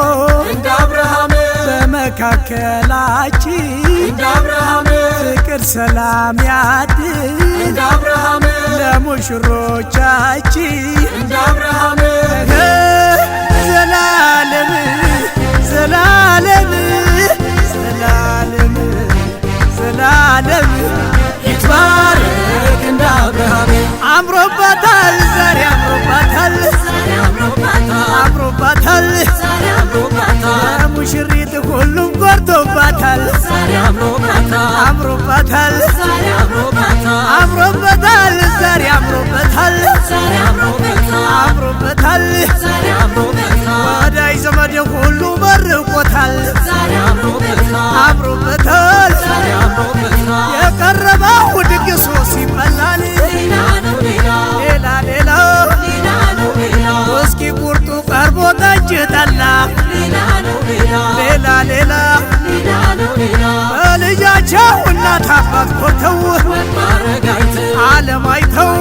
እንደ አብርሃም በመካከላችን እንደ አብርሃም ፍቅር ሰላም ያድል እንደ አብርሃም ለሙሽሮቻችን እንደ አብርሃም ዘላለም ዘላለም ዘላለም ዘላለም ይትባረክ እንደ አብርሃም አምሮባታል ዛሬ አምሮባታል አምሮባታል ሙሽሪት ሁሉም ጎርቶባታል አምሮባታል አምሮባታል ዛሬ አምሮባታል አምሮባታል ወዳጅ ዘመድ ሁሉ መርቆታል አምሮባታል የቀረበው ድግሱ ሲበላን ሌላ ሌላ እስኪ ቁርጡ ቀርቦ ጠጅ ጠላ ሌላ ሌላ በልጃቸው እናት አባት ኮርተው ዓለም አይተው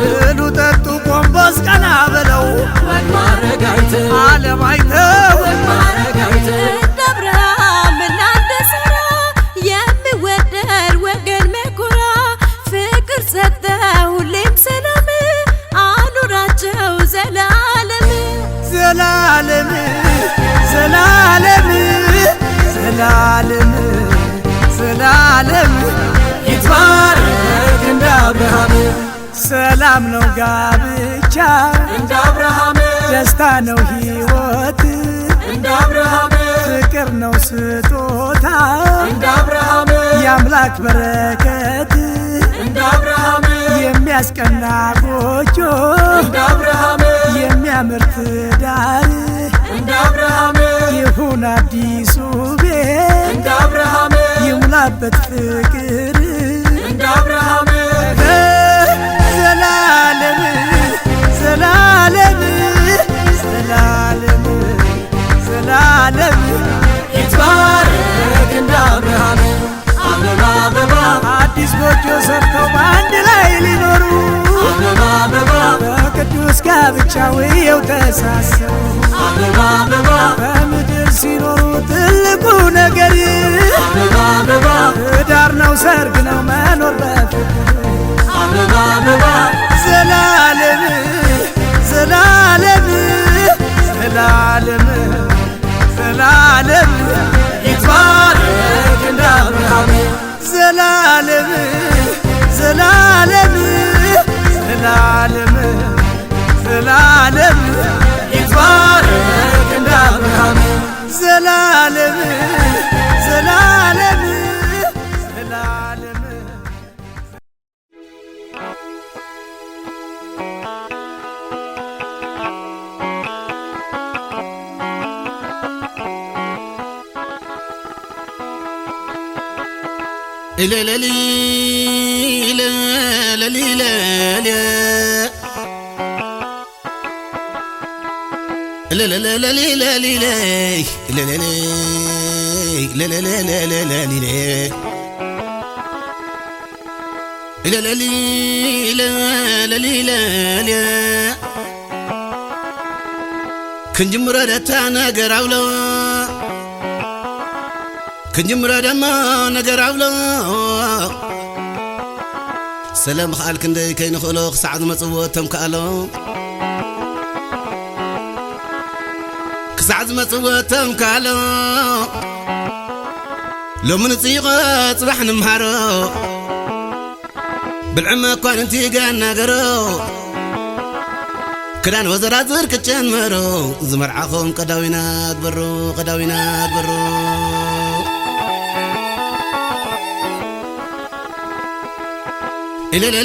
ብሉ ጠጡ ጎንበስ ቀና ብለው ዓለም አይተው የሚወደድ ወገን መኩራ ፍቅር ሰጠ ሁሌም ሰላም አኑራቸው ዘላለም ዘላለም ዘላለም ዘላለም ዘላለም ይትባረክ እንደ አብርሃም ሰላም ነው ጋብቻ እንደ አብርሃም ደስታ ነው ሕይወት እንደ አብርሃም ፍቅር ነው ስጦታ እንደ አብርሃም የአምላክ በረከት እንደ አብርሃም የሚያስቀና ጎጆ እንደ አብርሃም የሚያምር ትዳር እንደ አብርሃም ይሁን አዲሱ ቤት እንደ አብርሃም ይሙላበት ፍቅር እንደ አብርሃም ዘላለም ዘላለም ዘላለም ዘላለም ይትባረክ እንደ አብርሃም አበባ አበባ አዲስ ጎጆ ሰርተው በአንድ ላይ ሊኖሩ አበባ አበባ በቅዱስ ጋብቻው ይኸው ተሳሰሩ አበባ አበባ በምድር ሲኖሩ ትልቁ ነገር አበባ አበባ ትዳር ነው ሰርግ ነው መኖር በፍቅር አበባ አበባ ዘላለም ዘላለም ዘላለም ዘላለም ይትባረክ እንደ አብርሃም ዘላለም ዘላለም ዘላለም لا لا لا لا لا لا لا لا لا لا لا لا لا لا كنجمر دتانا غراولو كنجمر دما نغراولو سلام خالك ندي كاين خلق سعد مصوتم كالو سعد مصوتم كالو لو من صيغه صباح نمهرو بالعمى كون انتي قالنا قرو كران وزرات زرك تشمرو زمر عخوم قداوينا برو قداوينا برو لا لا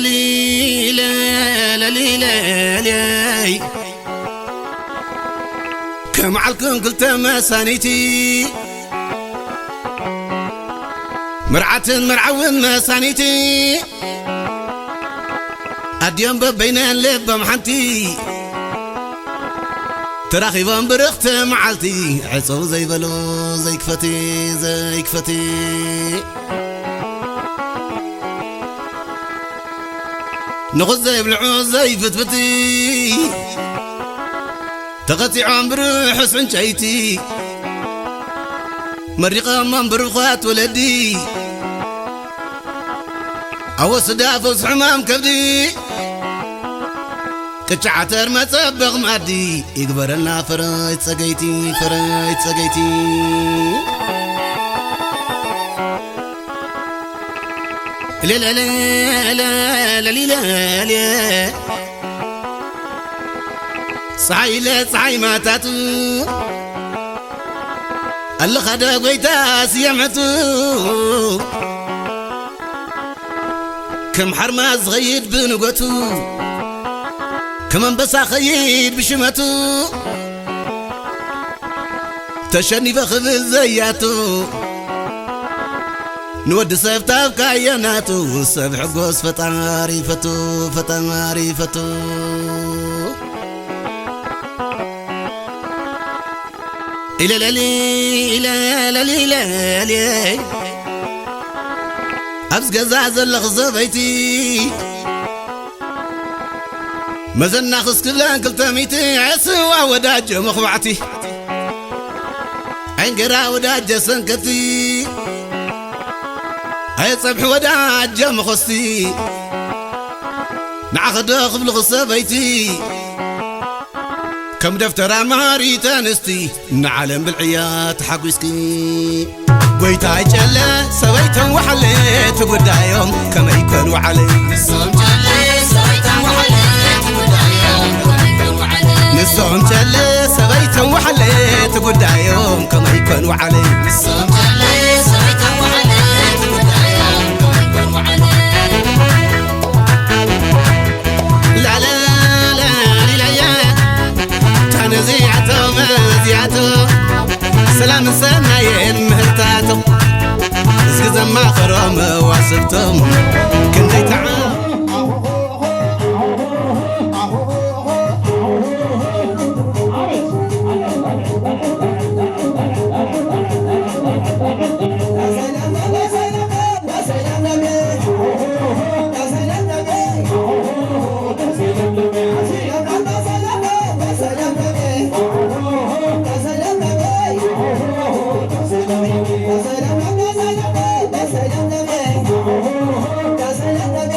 لا لا لا كم علكم قلت ما سانيتي مرعة مرعون ما سانيتي أديم بين اللب محنتي تراخيبان برخت معلتي عصو زي بلو زي كفتي زي كفتي نغز زي بلعوز زي فتفتي تغطي عمر حسن شايتي مريقة من برخات ولدي أو صداف حمام كبدي كتشعتر ما تبغ مادي يقبر لنا فرايت سقيتي فرايت سقيتي لا لا لا لا لا لا لا صحي لا صحي ما تاتو اللي خدا قويتا سيمعتو كم حرمة صغير بنقوتو كمان بس خيد بشمتو تشني بخبز زياتو نود سيفتاف كايناتو سبح قوس فتاري فتو فتاري فتو إلا لا لا لا لا لا أبس قزاز اللغز بيتي مزنا خص كلان كلتميتي عسوا وداج مخبعتي عين قرا وداج سنكتي هاي صبح وداج مخصتي نعخد قبل غص بيتي كم دفتر ماري تنستي نعلم بالعيات حقوسكي قويتا يجلى سويتم وحليت قدايهم كما يكونوا علي نسوم جلى سويتم وحليت قدايهم كما يكونوا علي نسوم جلى سويتم وحليت قدايهم كما يكونوا علي نسوم جلى سويتم وحليت قدايهم كما يكونوا علي لا لا لا لا يا تنزيعته مزيعته سلام سناين مهرتاتو اسكزا ما خرام واسبتم كنتي تعال سلام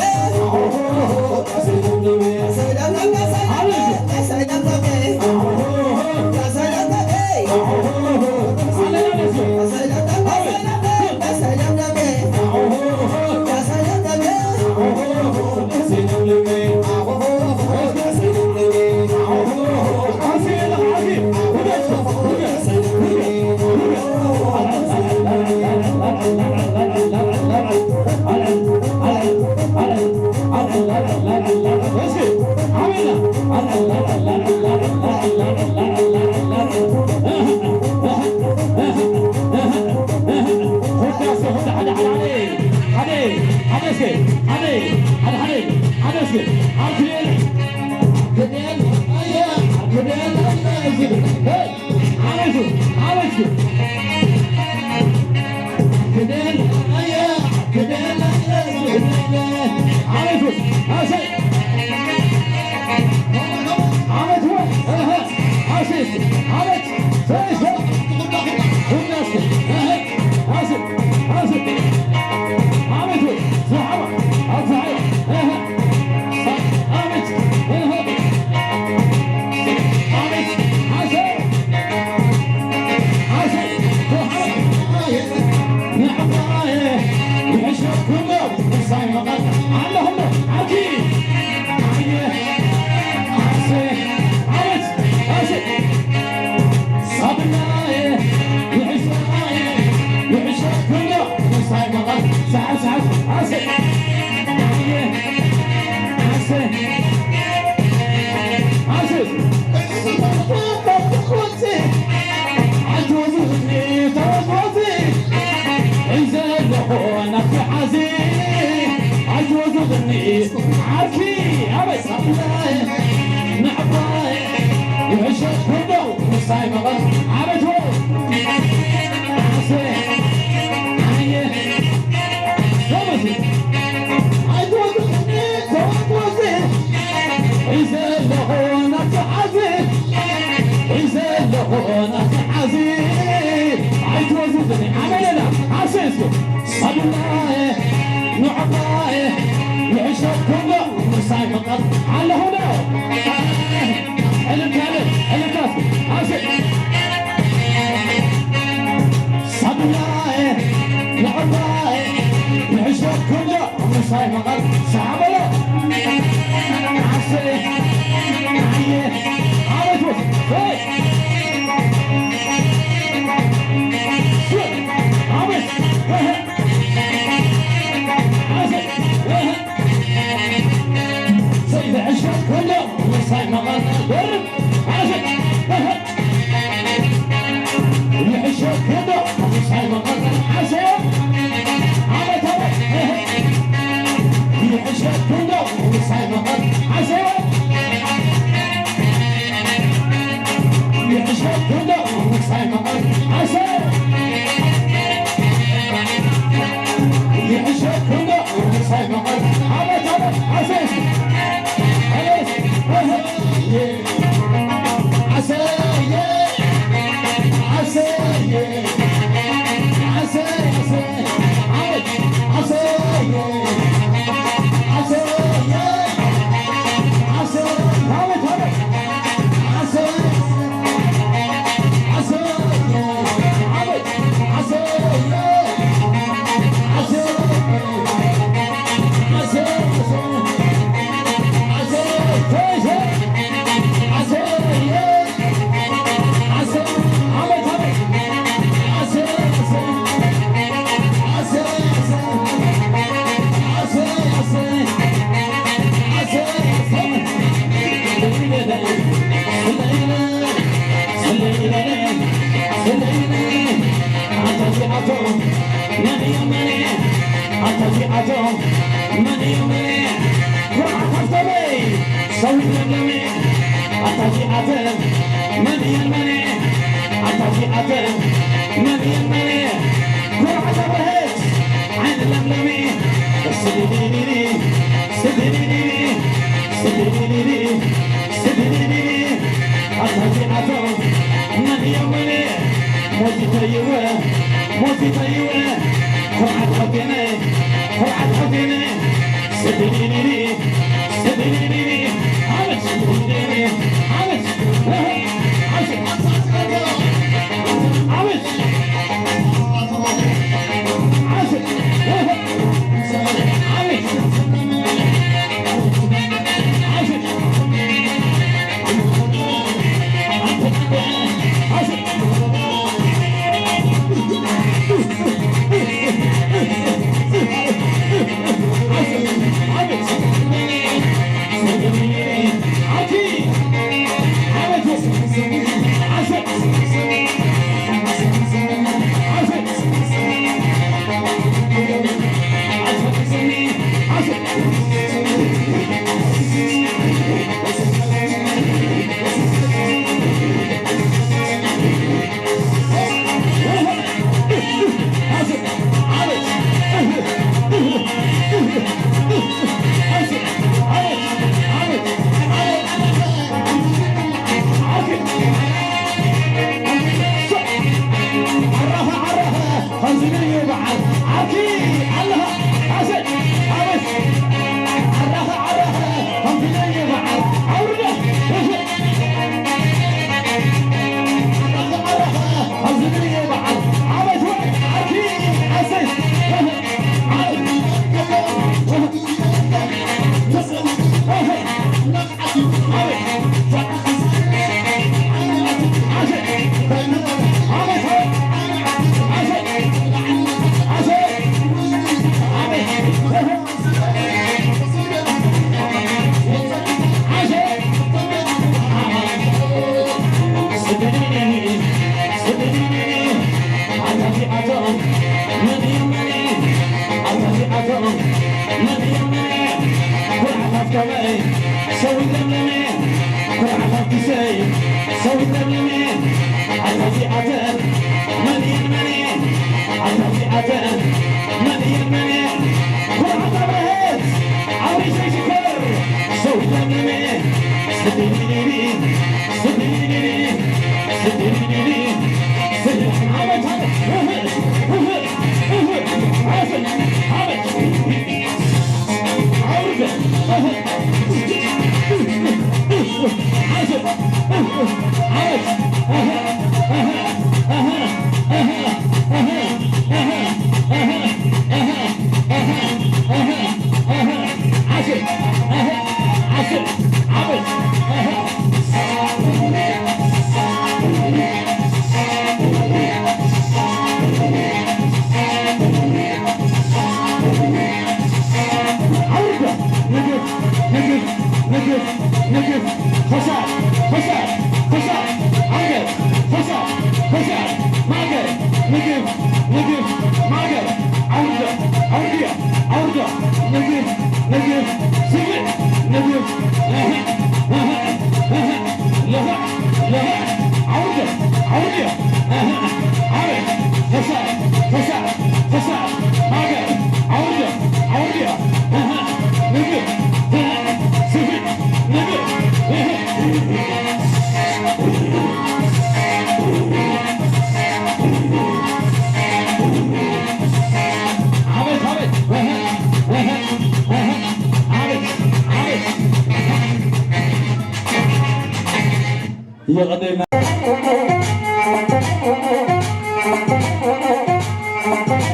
يقدم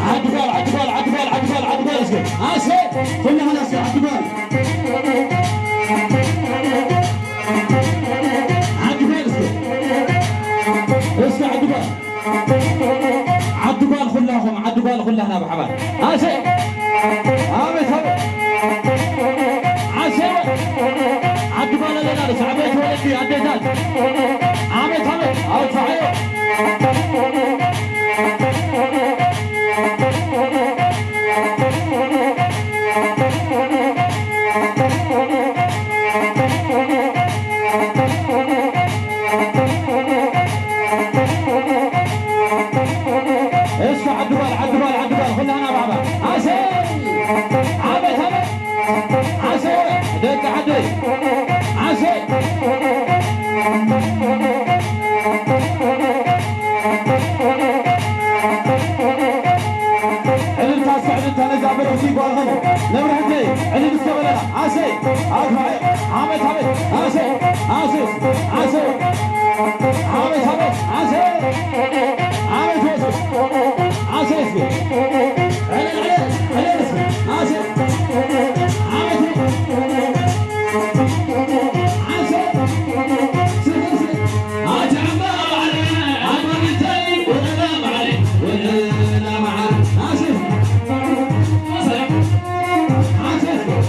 عدبال عدبال عدبال عدبال عدبال اسكت اسكت كلنا هلا اسكت عدبال عدبال اسكت اسكت عدبال عدبال كلهم عدبال كلنا بحبال اسكت عامل هلا اسكت عدبال اللي ناس عبيت ولدي عديتات عامل هلا او صحيح اسمع عدبال عدبال عدبال خلنا بعض عسل عامل هلا عسل دق عدي عسل اللي تاسع انت نزابر وسيب والغنو نمر عندي اللي مستقبلها عسل ارفع عامل هلا عسل عسل عسل عامل هلا عسل عامل توسط عسل اسمه علي اسمه عسل عامل عسل سلسل عجبا عمر التاني ولا معلي ولا معلي عسل عسل عسل عجبا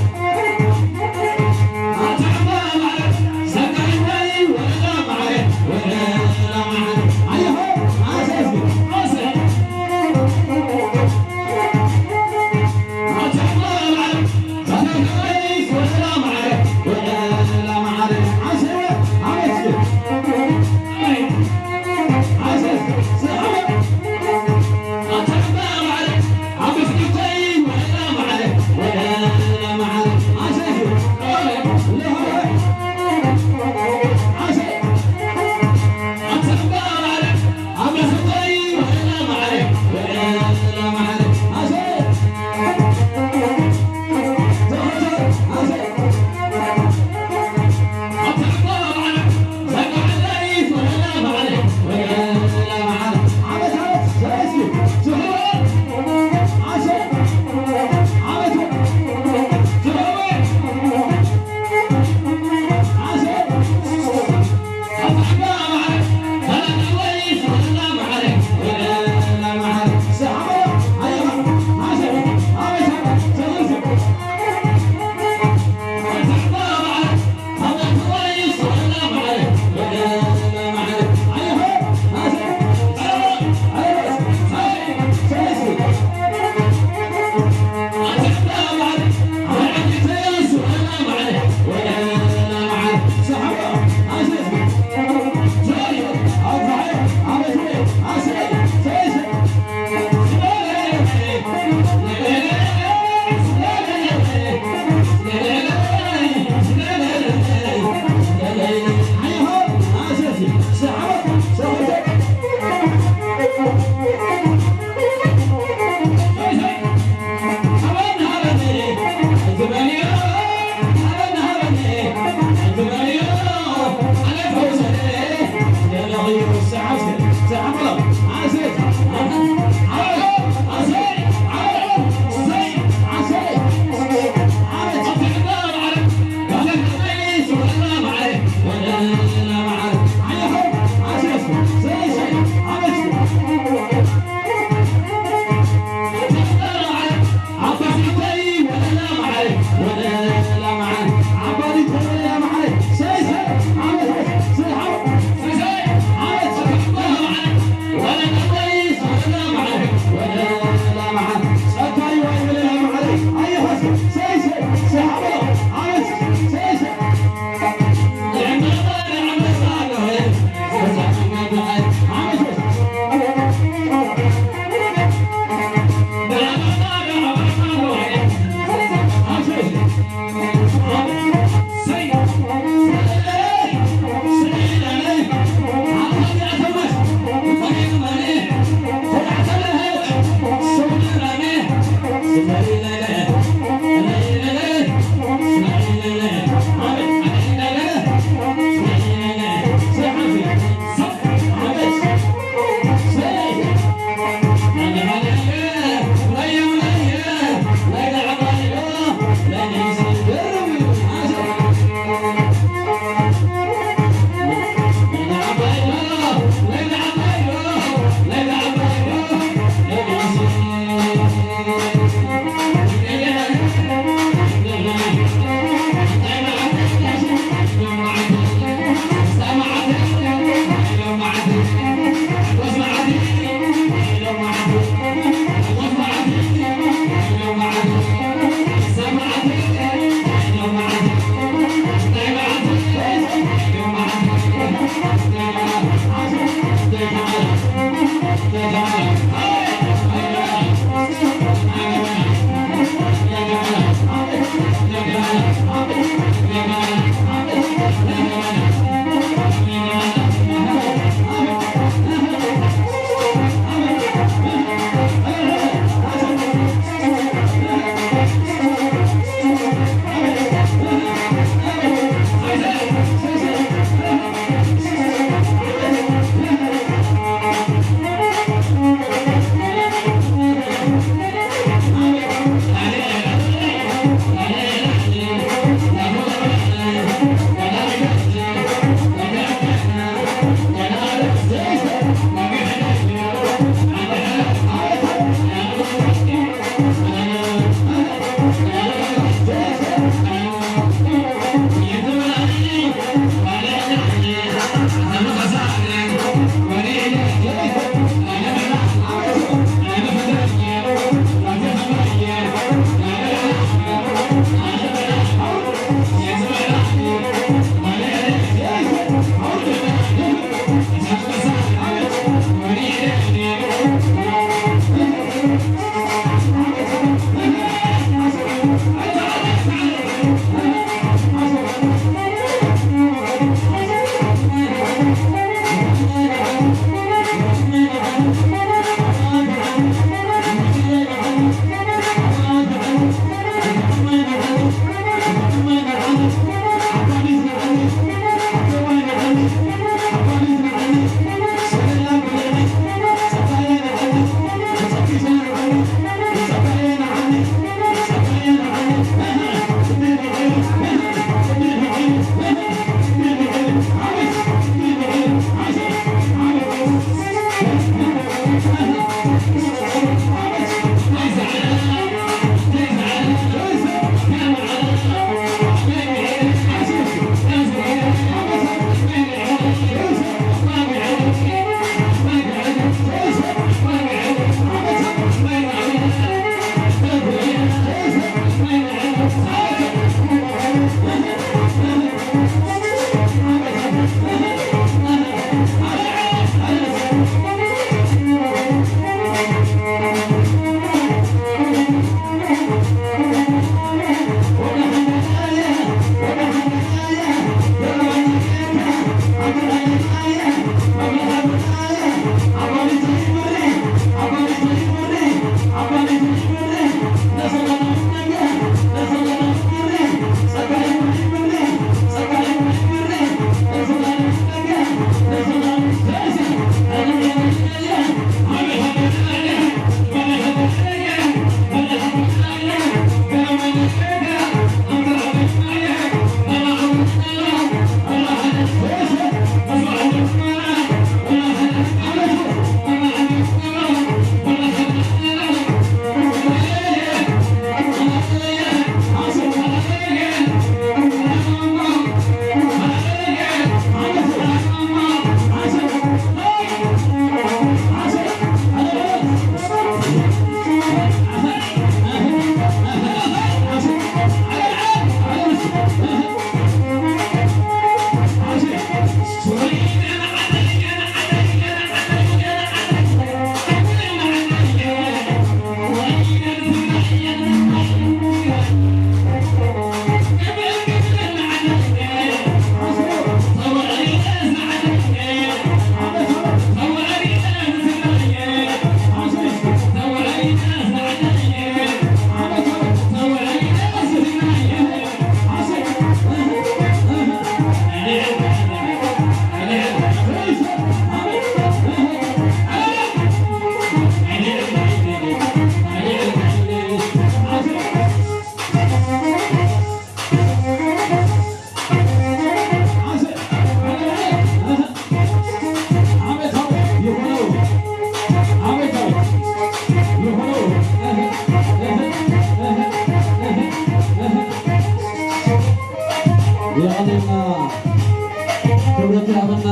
ያመና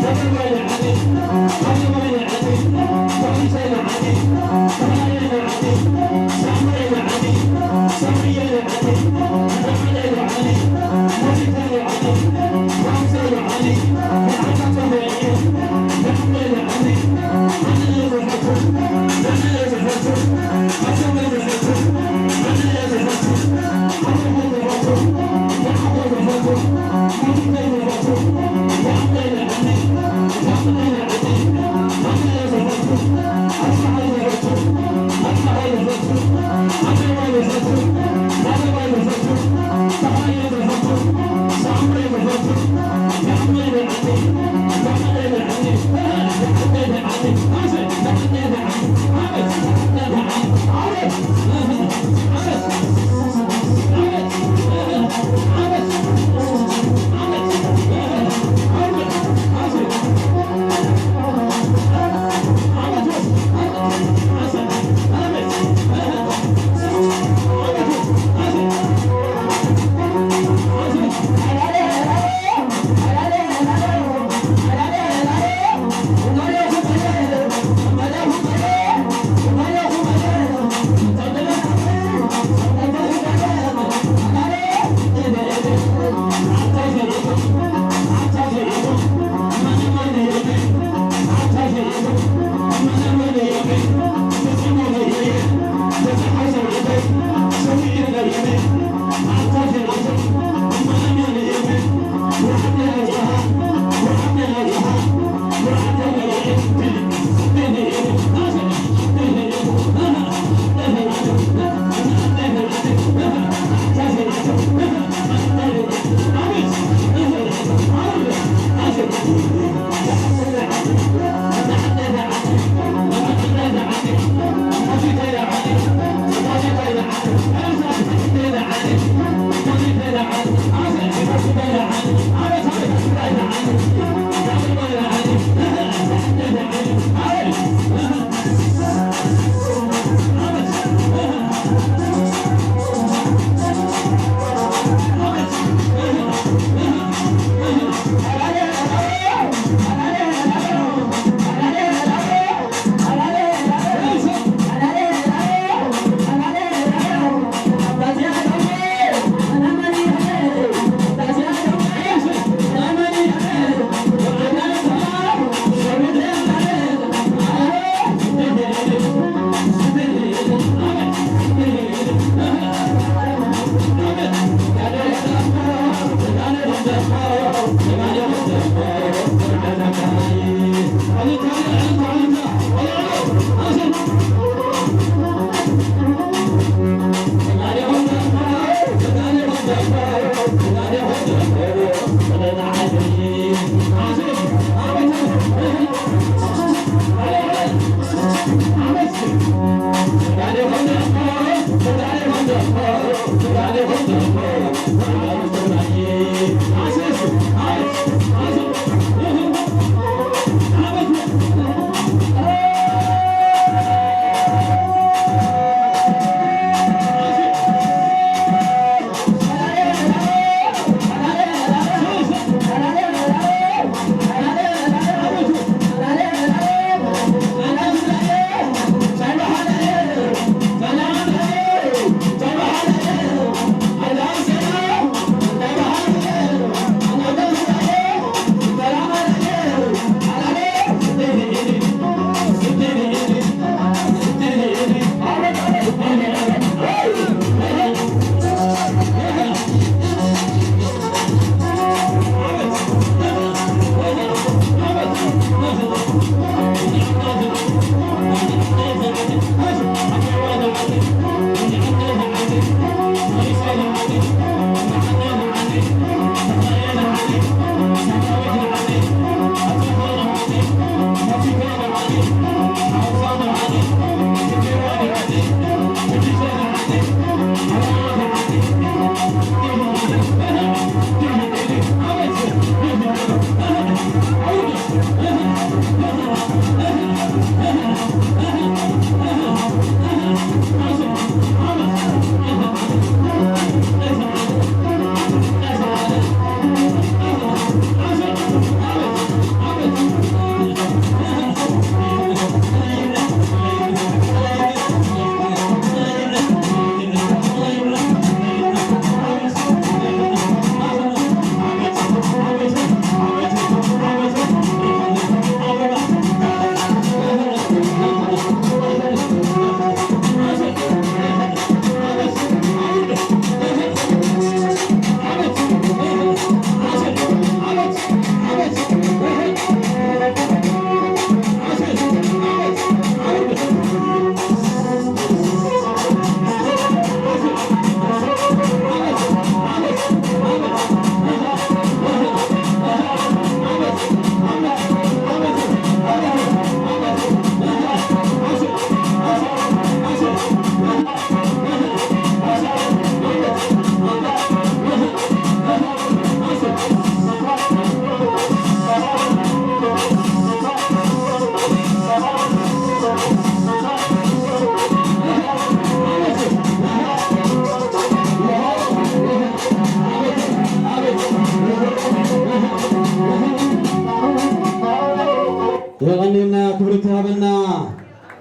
Amen.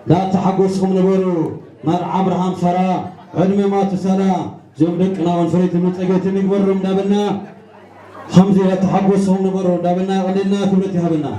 لا تحقسهم نبرو مر أبراهام فرا علم ما تسلا زمدقنا ونفريت من تجيت نقبرهم دابنا خمسة لا تحقسهم نبرو دابنا قلنا كبرتها بنا